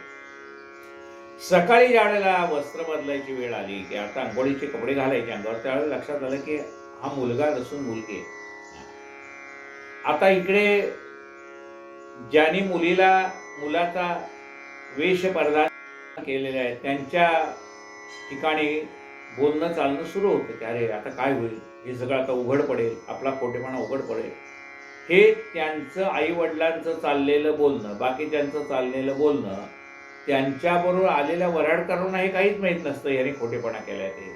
सकाळी ज्या वेळेला वस्त्र बदलायची वेळ आली की आता आंघोळीचे कपडे घालायचे अंगावर त्यावेळेला लक्षात आलं की हा मुलगा नसून मुलगी आहे आता इकडे ज्यांनी मुलाचा वेश परिधान केलेला आहे त्यांच्या ठिकाणी बोलणं चालणं सुरू होतं की अरे आता काय होईल हे सगळं आता उघड पडेल आपला खोटेपणा उघड पडेल हे त्यांचं आई वडिलांचं चाललेलं बोलणं बाकी त्यांचं चाललेलं बोलणं त्यांच्याबरोबर आलेल्या वराडकरांना हे काहीच माहीत नसतं याने खोटेपणा केलाय ते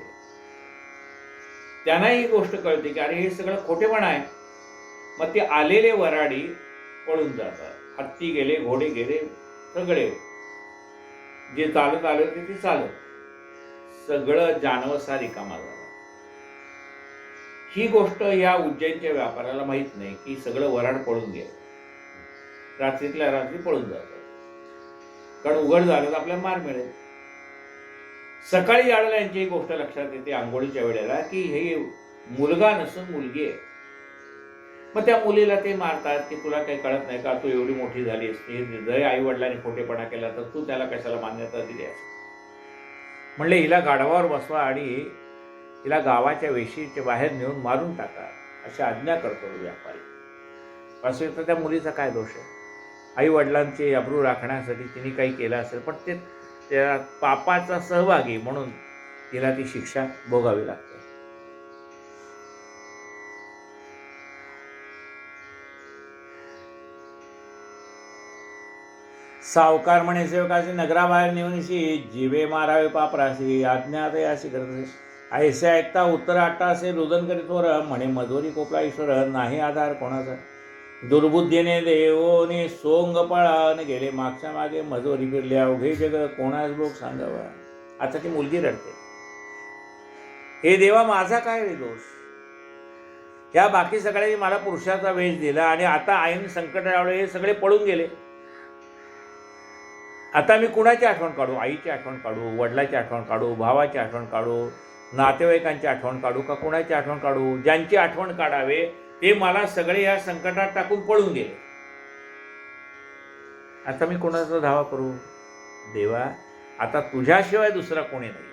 त्यांना ही गोष्ट कळते की अरे हे सगळं खोटेपणा आहे मग ते आलेले वराडी पळून जातात हत्ती गेले घोडे गेले सगळे जे चालत आले होते ते चालत सगळं जानवसा रिकामा झाला ही गोष्ट या उज्जैनच्या व्यापाऱ्याला माहित नाही की सगळं वराड पळून गेलं रात्रीतल्या रात्री पळून जातात कारण उघड झालं तर आपल्याला मार मिळेल सकाळी जायला यांची ही गोष्ट लक्षात येते आंघोळीच्या वेळेला की हे मुलगा नसून मुलगी आहे मग त्या मुलीला ते मारतात की तुला काही कळत नाही का तू एवढी मोठी झाली असती जरी आई वडिलांनी खोटेपणा केला तर तू त्याला कशाला मान्यता दिली असते म्हणले हिला गाढवावर बसवा आणि हिला गावाच्या वेशीच्या बाहेर नेऊन मारून टाका अशी आज्ञा करतो व्यापारी असं तर त्या मुलीचा काय दोष आहे आई वडिलांचे अब्रू राखण्यासाठी तिने काही केलं असेल पण ते त्या पापाचा सहभागी म्हणून तिला ती शिक्षा भोगावी लागते सावकार म्हणे सेवकाशी नगराबाहेर नेऊन जीवे मारावे पापराशी आज्ञा अशी करत ऐसे ऐकता उत्तर आट्टा असे रुदन करीत वर म्हणे मधुरी कोपला ईश्वर नाही आधार कोणाचा. दुर्बुद्धीने देवोनी सोंग पळान गेले मागच्या मागे मधुरी फिरले अवघे जग कोणास लोक सांगावा. आता ती मुलगी रडते, हे देवा माझा काय रे दोष, या बाकी सगळ्यांनी मला पुरुषाचा वेश दिला आणि आता ऐन संकट आले हे सगळे पळून गेले. आता मी कुणाची आठवण काढू, आईची आठवण काढू, वडिलाची आठवण काढू, भावाची आठवण काढू, नातेवाईकांची आठवण काढू का कुणाची आठवण काढू. ज्यांची आठवण काढावे ते मला सगळे या संकटात टाकून पळून गेले. आता मी कोणाचा धावा करू. देवा आता तुझ्याशिवाय दुसरा कोणी नाही.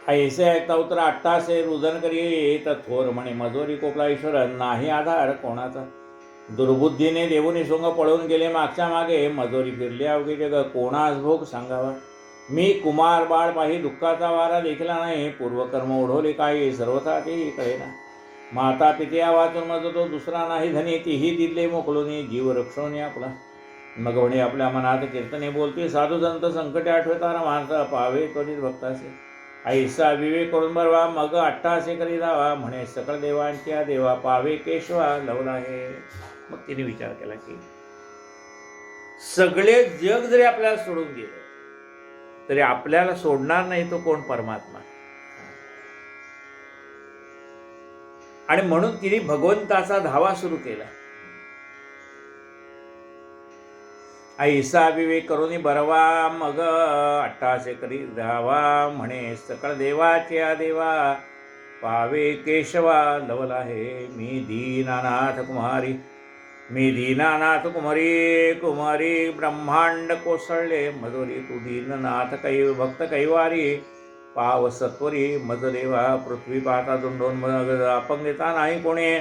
ऐसे ऐकता उतर अट्टासे रुदन करी येत थोर म्हणे मजोरी कोपला ईश्वर नाही आधार कोणाचा. दुर्बुद्धीने देवून सोंग पळून गेले मागच्या मागे मजोरी फिरली अवघे जग कोणास भोग सांगावा. मी कुमार बाळ पाही दुःखाचा वारा देखला नाही, पूर्वकर्म ओढवले काही सर्वथा तेही कळेना. माता पित्या वाचून मज तो दुसरा नाही धनी, तीही दिले मोकलोनी जीव रक्षोनी आपला. मग म्हणे आपल्या मनात कीर्तने बोलते साधू संत संकटे आठवताना माणसा पावे त्वरित भक्तासे. ऐसा विवेक करून बरवा मग अट्टासे करी जावा म्हणे सकळ देवांच्या देवा पावे केशवा लवला आहे. मग तिने विचार केला की सगळे जग जरी आपल्याला सोडून गेलं तरी आपल्याला सोडणार नाही तो कोण, परमात्मा. आणि म्हणून तिने भगवंताचा धावा सुरू केला. ऐसा विवेक करून बरवा मग अट्टासे करी धावा म्हणे सकळ देवाच्या देवा पावे केशवा लवला आहे. मी दीनानाथ कुमारी, मी दीनानाथ कुमारी, कुमारी ब्रह्मांड कोसळले मधुरी तू दीननाथ कै भक्त कैवारी. पाव सत्वरी मजदेवा पृथ्वी पाहता दोंडोन मग अपंगिता नाही कोणी.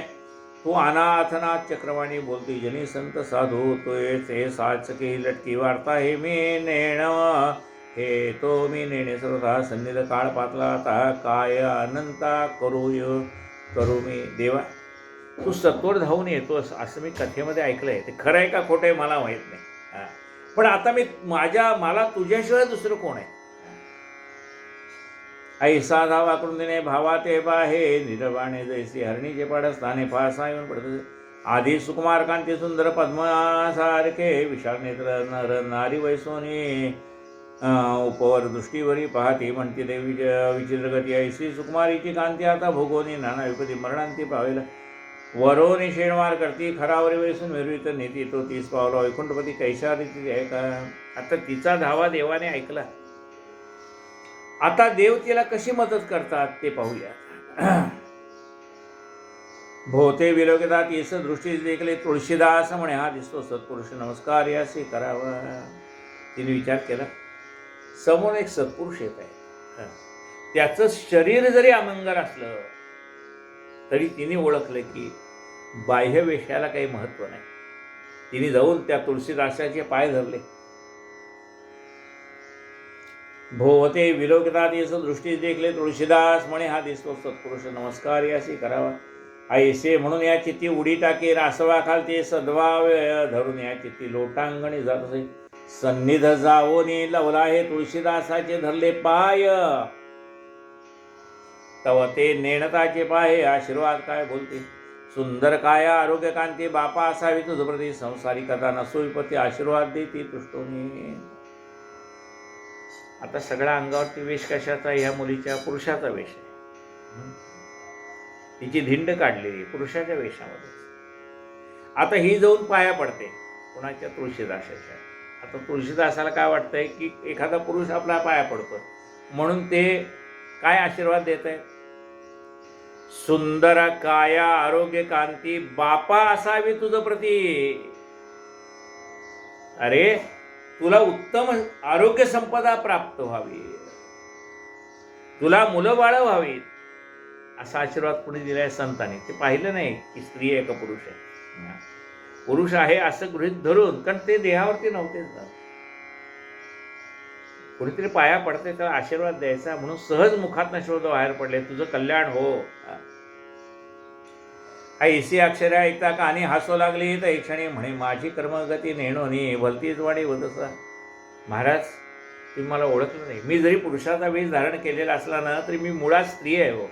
तू अनाथनाथ चक्रवाणी बोलती जनी संत साधू तो ते साचकी लटकी वार्ता हे मी नेण हे तो मी नेणे सर्वथा सन्निध काळ पातला आता काय अनंता करू मी. देवा तू सत्वर धावून येतोस असं मी कथेमध्ये ऐकलंय, ते खरं आहे का खोटं आहे मला माहीत नाही. पण आता मला तुझ्याशिवाय दुसरं कोण आहे. ऐसा धावा करून देणे भावा ते बाहे निरवाणे जैसी हरणीचे पाडस्थाने फासा येऊन पडत. आधी सुकुमार कांती सुंदर पद्मासारखे विशाल नेत्र नर नारी वैसोनी उपवर दृष्टीवरी पाहती म्हणते देवी विचित्र गती. ऐसी सुकुमारीची कांती आता भोगोनी नाना विपती मरणांती पावेला. वरोनी शेणवार करती खरावरी वैसून मिरवित नेती तो 30 पावला वैकुंठपती कैसा रीती आहे का. आता तिचा धावा देवाने ऐकला. आता देव तिला कशी मदत करतात ते पाहूया. भोवते विलोकितात येस दृष्टी देखले तुळशीदास म्हणे हा दिसतो सत्पुरुष नमस्कार यासी करावा. तिने विचार केला समोर एक सत्पुरुष येत आहे, त्याचं शरीर जरी अमंगल असलं तरी तिने ओळखलं की बाह्य वेशाला काही महत्त्व नाही. तिने जाऊन त्या तुळशीदासाचे पाय धरले. भोवते विलोकितात येस दृष्टी देखले तुळशीदास म्हणे हा दिसतो सत्पुरुष नमस्कार यासी करावा. ऐसे म्हणून या चित्ती उडी टाके रासवा खालते सद्भाव धरून या चित्ती लोटांगणी जात असे. सन्निध जावोनी लवला हे तुळशीदासाचे धरले पाय. तव ते नेणताचे पाय आशीर्वाद काय बोलते. सुंदर काया आरोग्य कांती बापा असावी तुझ प्रती संसारी कथा नसो विपत्ती आशीर्वाद देती तुष्टोनी. आता सगळ्या अंगावरती वेश कशाचा, ह्या मुलीच्या पुरुषाचा वेश आहे. तिची धिंड काढलेली पुरुषाच्या वेशामध्ये. आता ही जाऊन पाया पडते कोणाच्या, तुळशीदासाच्या. आता तुळशीदासाला काय वाटतंय की एखादा पुरुष आपला पाया पडतो म्हणून ते काय आशीर्वाद देत आहेत. सुंदर काया आरोग्य कांती बापा असावी तुझ प्रती. अरे तुला उत्तम आरोग्य संपदा प्राप्त व्हावी, तुला मुलं बाळ व्हावीत असा आशीर्वाद कुणी दिलाय संतांनी. ते पाहिलं नाही की स्त्री आहे का पुरुष आहे. पुरुष आहे असं गृहीत धरून, कारण ते देहावरती नव्हतेच ना. कुणीतरी पाया पडते त्याला आशीर्वाद द्यायचा म्हणून सहज मुखात शब्द बाहेर पडले तुझं कल्याण हो. ऐसी अक्षरे ऐकता कानी हसू लागली तर क्षणी म्हणे माझी कर्मगती नेणोनी भलतीच वाढी वदसा. महाराज तुम्ही मला ओळखलं नाही. मी जरी पुरुषाचा वेश धारण केलेला असला ना तरी मी मुळात स्त्री आहे हो.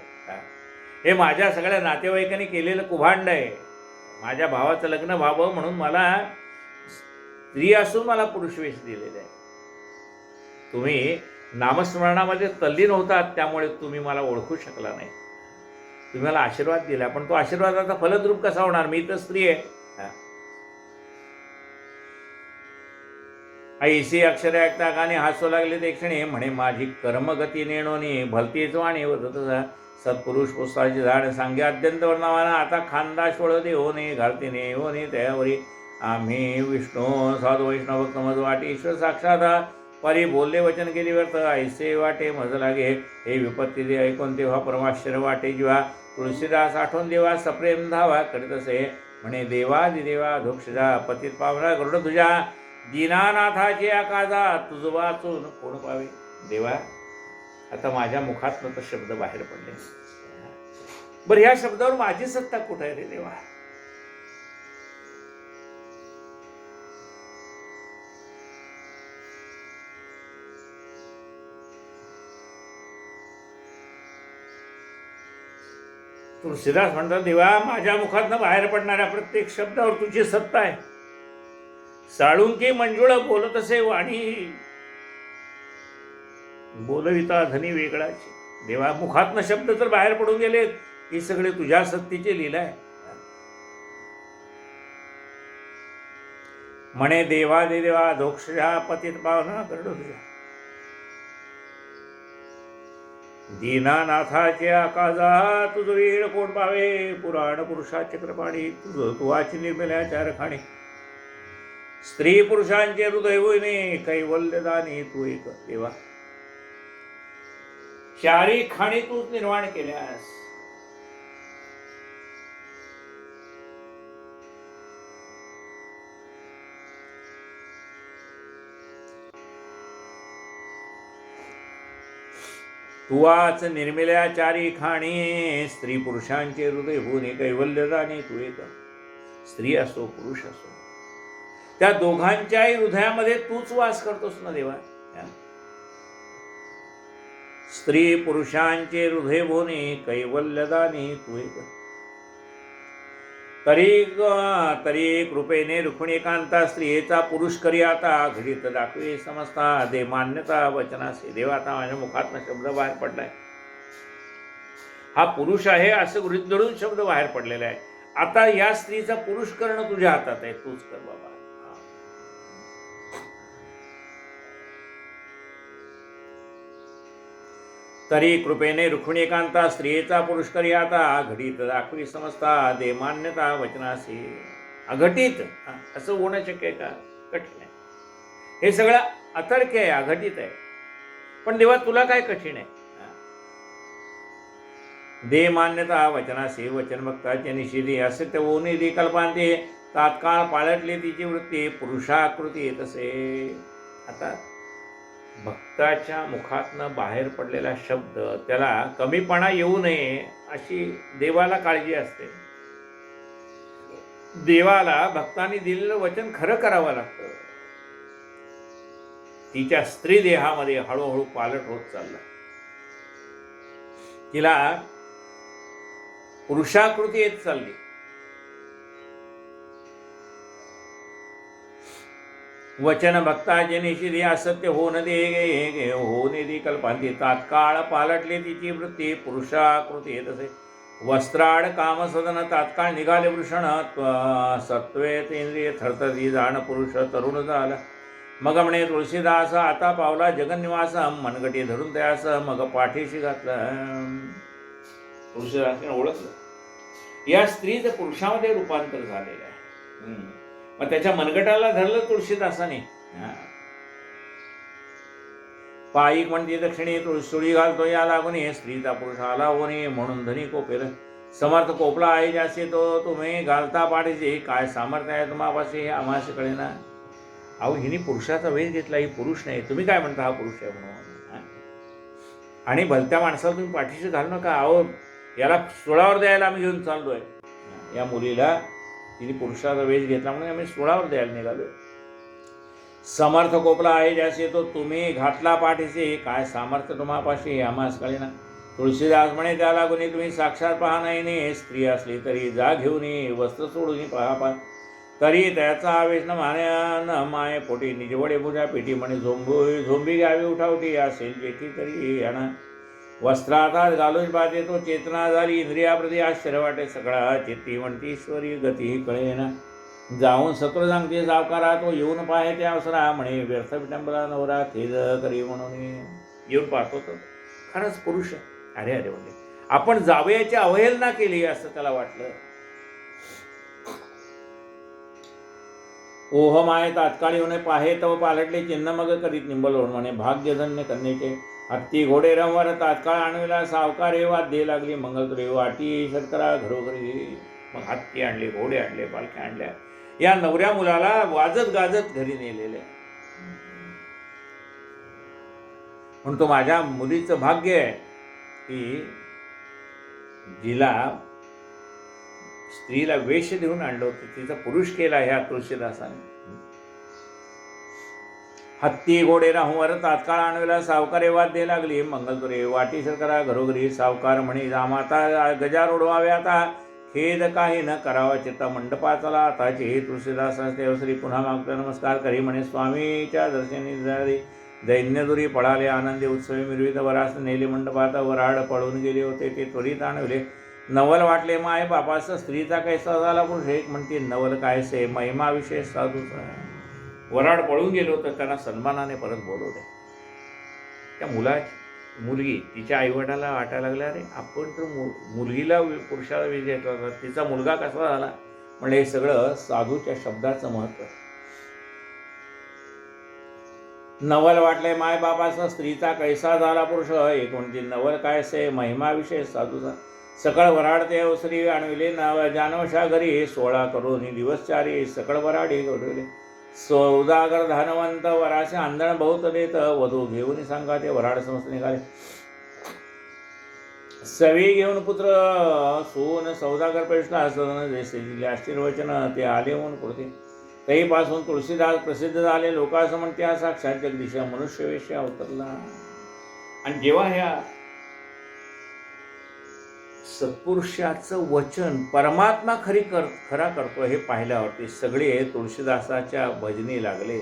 हे माझ्या सगळ्या नातेवाईकांनी केलेलं कुभांड आहे. माझ्या भावाचं लग्न व्हावं म्हणून मला स्त्री असून मला पुरुष वेश दिलेला आहे. तुम्ही नामस्मरणामध्ये तल्लीन होतात त्यामुळे तुम्ही मला ओळखू शकला नाही. तुम्ही मला आशीर्वाद दिला पण तो आशीर्वादाचा फलद्रूप कसा होणार? मी तर स्त्री आहे. ऐसी अक्षरे ऐकता गाणे हसू लागले ते क्षणी म्हणे माझी कर्मगती नेणोनी भलतीच वाणी वदत सत्पुरुष पुस्तकाचे झाड सांगे अत्यंत वर्णवाना आता खानदाश वळते होणे घालतीने होणे त्यावरी आम्ही विष्णू साधू वैष्णव भक्त मज वाटे ईश्वर साक्षात परी बोलले वचन केली व्यर्थ ऐसे वाटे मज लागे हे विपत्ती दे ऐकून तेव्हा परमाश्चर्य वाटे जीवा तुळशीदास आठवून देवा सप्रेम धावा करीत असे म्हणे देवा धोक्षजा पतित पावना गरुड तुझ्या दीनानाथाचे आकाजा तुझ वाचून कोण पावे. देवा आता माझ्या मुखातनं तर शब्द बाहेर पडले. बरं ह्या शब्दावर माझी सत्ता कुठे आहे रे देवा? तुळशीदास म्हणतात देवा माझ्या मुखातनं बाहेर पडणाऱ्या प्रत्येक शब्दावर तुझी सत्ता आहे. साळुंकी मंजुळा बोलत असे वाणी बोलविता धनी वेगळाची. देवा मुखातनं शब्द तर बाहेर पडून गेले ही सगळे तुझ्या सत्तेची लीला आहे. म्हणे देवा धोक्षजा पतित पावना गरुड तुझ्या दीनानाथाचे आकाजा तुझ वेळ कोण पावे पुराण पुरुषा चक्रपाणी तुझ तुवाची निर्मल्या रखाणे स्त्री पुरुषांचे हृदय होईने कैवल्यदानी तू एक. देवा चारी खाणी तूच निर्माण केल्यास तुवाच निर्मिल्या चारी खाणी स्त्री पुरुषांचे हृदय होणे कैवल्यदानी तू एक. स्त्री असो पुरुष असो त्या दोघांच्याही हृदयामध्ये तूच वास करतोस ना देवा. स्त्री पुरुषांचे हृदय भोने कैवल्यदानी तू एक. तरी कृपेने रुक्मिणीकांता स्त्रियेचा पुरुष करी आता घडीत दाखवे समजता दे मान्यता वचनासे. देवा आता माझ्या मुखातनं शब्द बाहेर पडलाय. हा पुरुष आहे असं गृहीत धरून शब्द बाहेर पडलेला आहे. आता या स्त्रीचा पुरुष करणं तुझ्या हातात आहे. तूच कर बाबा. तरी कृपेने रुक्मिणीकांता स्त्रियेचा पुरुष करी आता घडीत दाखवी समजता दे मान्यता वचनासी. अघटित असं होणं शक्य आहे का? कठीण आहे. हे सगळं अतर्क्य आहे, अघटित आहे. पण देवा तुला काय कठीण आहे? दे मान्यता वचनासी वचन भक्ताचे निषेधी असे ते ओनिधी कल्पांते तात्काळ पाळटले तिची वृत्ती पुरुषाकृती येत असे. आता भक्ताच्या मुखातनं बाहेर पडलेला शब्द त्याला कमीपणा येऊ नये अशी देवाला काळजी असते. देवाला भक्तांनी दिलेलं वचन खरं करावं लागतं. तिच्या स्त्री देहामध्ये हळूहळू पालट होत चालला. तिला पुरुषाकृती येत चालली. वचन भक्ताचे निषेधी असत्य होऊन दे होणे दे कल्पांती तात्काळ पालटले तिची वृत्ती पुरुषाकृती येत असे. वस्त्राड कामसदन तात्काळ निघाले वृषण सत्वेत इंद्रिय थरथरी जाण पुरुष तरुण झाला. मग म्हणे तुळशीदास आता पावला जगन्निवास मनगटी धरून त्यास मग पाठीशी घातलं. तुळशीदासने ओळखलं या स्त्रीचं पुरुषामध्ये रूपांतर झालेलं आहे. मग त्याच्या मनगटाला धरलं तुळशीदासाने. पायी म्हणते दक्षिणी तुळशी घालतो या लागून स्त्रीचा पुरुष आला होणे म्हणून धनी कोपेल समर्थ कोपला आहे जासे तो तुम्ही घालता पाठीचे काय सामर्थ्य आहे तुम्हापाशी हे आम्हास कळेना. अहो हिने पुरुषाचा वेश घेतला, ही पुरुष नाही. तुम्ही काय म्हणता हा पुरुष आहे म्हणून? आणि भलत्या माणसाला तुम्ही पाठीशी घालू नका. अहो याला सोळावर द्यायला आम्ही घेऊन चाललोय. या मुलीला तिने पुरुषाचा वेश घेतला म्हणून आम्ही सोळावर द्यायला निघालोय. समर्थ कोपला आहे ज्याचे तो तुम्ही घातला पाठीसे, काय सामर्थ्य तुम्हापाशी आम्हास कळेना. तुळशीदास म्हणे त्याला गुणी तुम्ही साक्षात पहा नाही, स्त्री असली तरी जा घेऊन वस्त्र सोडून पहा तरी त्याचा आवेश न मान्या माये पोटी निजवडे पूजा पेटी म्हणे झोंबी घ्यावी उठावटी असेल जेठी तरी आणा. वस्त्रात घालून पाहते तो चेतना झाली, इंद्रियाप्रती आश्चर्य वाटे सगळा चित्ती म्हणती ईश्वरी गती कळेना. जाऊन सत्र सांगते सावकारा तो येऊन पाहे त्या अवसरा म्हणे व्यर्थ विटंबला नवरा खेद करी म्हणून येऊन पाहतो तो खरंच पुरुष आहे. अरे अरे म्हणजे आपण जावयाची अवहेलना केली असं त्याला वाटलं. ओह माय तात्काळ येऊन पाहे तव पालटले चिन्ह मग करीत निंबलोण म्हणे भाग्यधन्य कन्येचे हत्ती घोडे रंवर तात्काळ आणविला सावकारे वाद्ये लागली मंगलतुरे वाटी शर्करा घरोघरी. मग हत्ती आणले, घोडे आणले, पालख्या आणल्या, या नवऱ्या मुलाला वाजत गाजत घरी नेलेले. म्हणून तो माझ्या मुलीचं भाग्य आहे की जिला स्त्रीला वेश देऊन आणलं होतं, तिचा पुरुष केला ह्या तुळशीदासाने. हत्ती घोडे राहूवर तात्काळ आणलेला सावकारे वाद्ये लागली मंगलतुरे वाटी शर्करा घरोघरी. सावकार म्हणे जामाता गजार उडवावे आता खेद काही न करावा चित्ता मंडपाचला आताचे. तुळशीदास देवश्री पुन्हा मागता नमस्कार करी म्हणे स्वामीच्या दर्शनी झाले दैन्यदुरी पळाले आनंदी उत्सवी मिरवित वरास नेले मंडपात वराड पळून गेले होते ते त्वरित आणवले. नवल वाटले माय बापास स्त्रीचा कैसा झाला पुरुष एक म्हणते नवल कायसे महिमा विशेष साधूचा. वराड पळून गेलो तर त्यांना सन्मानाने परत बोलवले. त्या मुलगी तिच्या आईवडिलाला वाटायला लागल्या अरे आपण तर मुलगीला पुरुषाला विजय करतात, तिचा मुलगा कसा झाला. म्हणजे हे सगळं साधूच्या शब्दाचं महत्व. नवल वाटले माय बापाचा स्त्रीचा कैसा झाला पुरुष एक म्हणते नवल कायसे महिमा विशेष साधूचा. सकळ वराडते अवसरी आणविले जानवशा घरी 16 करोनी दिवस चारी सकळ वराडी घडवले. सौदागर धनवंत वराचे आंधण बहुत देत वधू घेऊन सांगा ते वराड समस्त निघाले. सवी घेऊन पुत्र सून सौदागर प्रश्न दिले आशीर्वचन ते आले म्हणून पुढते. तईपासून तुळशीदास प्रसिद्ध झाले लोकांस म्हणत्या साक्षात जगदीश मनुष्यवेश अवतरला. आणि जेव्हा ह्या सत्पुरुषाचं वचन परमात्मा खरा करतो हे पाहिल्यावरती सगळे तुळशीदासाच्या भजनी लागले.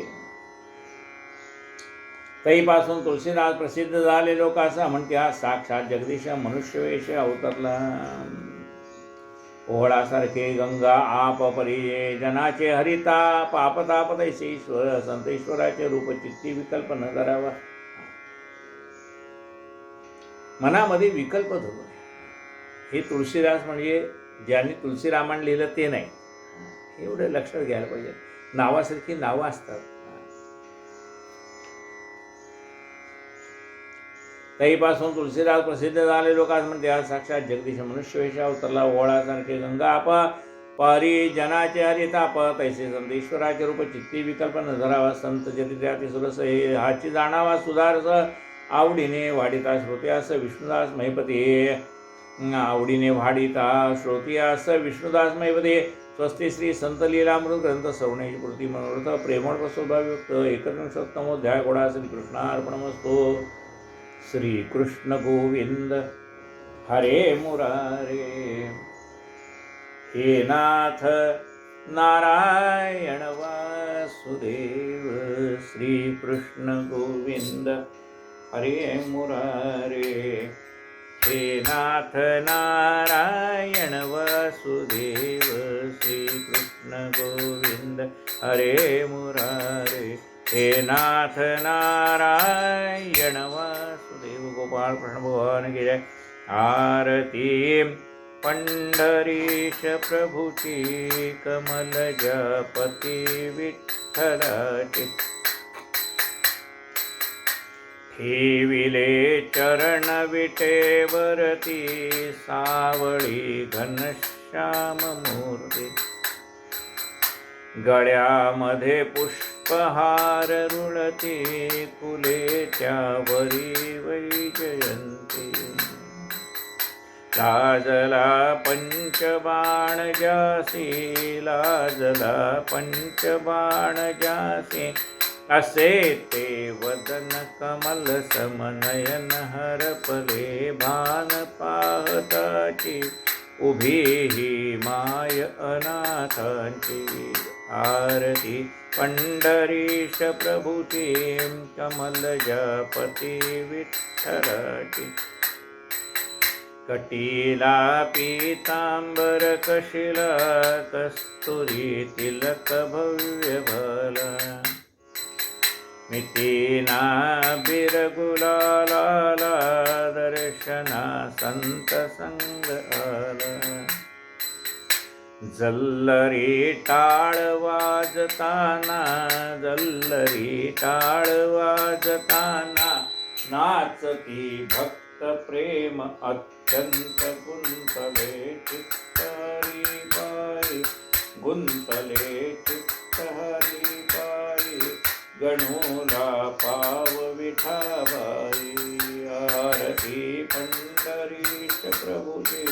तईपासून तुळशीदास प्रसिद्ध झाले लोकांसा म्हणत्या साक्षात जगदीश मनुष्यवेश अवतरला. ओहळासारखे गंगा आप परी जनाचे हरिता पापताप तैसे ईश्वर संत ईश्वराचे रूप चित्ती विकल्प न करावा. मनामध्ये विकल्प धरू हे तुळशीदास म्हणजे ज्यांनी तुळशीरामायण लिहिलं ते नाही, एवढं लक्षात घ्यायला पाहिजे. नावासारखी नावं असतात. तईपासून तुळशीदास प्रसिद्ध झाले लोकांस म्हणते साक्षात जगदीश मनुष्यवेश अवतरला. ओळासारखे गंगा आप पारी जनाचे हरिताप तैसे संत ईश्वराचे रूप चित्ती विकल्प न धरावा. संत चरित्राती सुरस हे हाची जाणावा सुधारस आवडीने वाढिता श्रोत्यास विष्णुदास महिपती. आवडीने वाढिता श्रोत्यास विष्णुदास महिपती. स्वस्ती श्री संत लीलामृत ग्रंथ श्रवणेची कृती मनोरथ प्रेमळ स्वभावयुक्त 19 गोडा श्रीकृष्णार्पणमस्तु. श्री कृष्ण गोविंद हरे मुरारे. हे नाथ नारायण वासुदेव. श्री कृष्ण गोविंद हरे मुरारे. हे नाथ नारायण वासुदेव. श्री कृष्ण गोविंद हरे मुरारे. हे नाथ नारायण वासुदेव. गोपाळ कृष्ण भगवान की जय. आरती पंढरीश प्रभूची कमल जपती विठ्ठलाची. ठेविले चरण विटेवरती सावळी घनश्याम मूर्ती. गळ्यामध्ये पुष्पहार रुळती फुले त्यावरी वैजयंती. लाजला पंचबाण जासी. लाजला पंचबाण जासी. असे ते वदन कमल समनयन हरपले भान पाहताची उभी ही माय अनाथांची आरती पंढरीश प्रभूची कमल जपती विठ्ठलाची कटीला पीतांबर कशिला कस्तुरी तिलक भव्य भला मितीना बिरगुलाला दर्शना संत संग आला जल्लरी टाळ वाजताना जल्लरी टाळ वाजताना नाचती भक्त प्रेम अत्यंत गुंतले चित्त हरी पायी गुंतले चित्त हरी पायी गणूला पाव विठाबाई आरती पंढरीश प्रभूची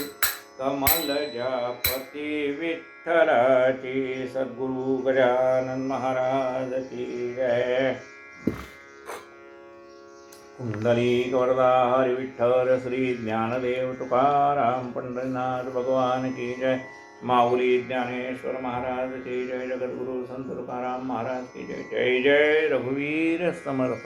कमल जापती विठ्ठलाची सद्गुरु गजानन महाराज की जय कुंडलिक वरदा हरि विठ्ठल श्री ज्ञानदेव तुकाराम पंढरीनाथ भगवान की जय माऊली ज्ञानेश्वर महाराज की जय जगद्गुरु संत तुकाराम महाराज की जय जय जय रघुवीर समर्थ।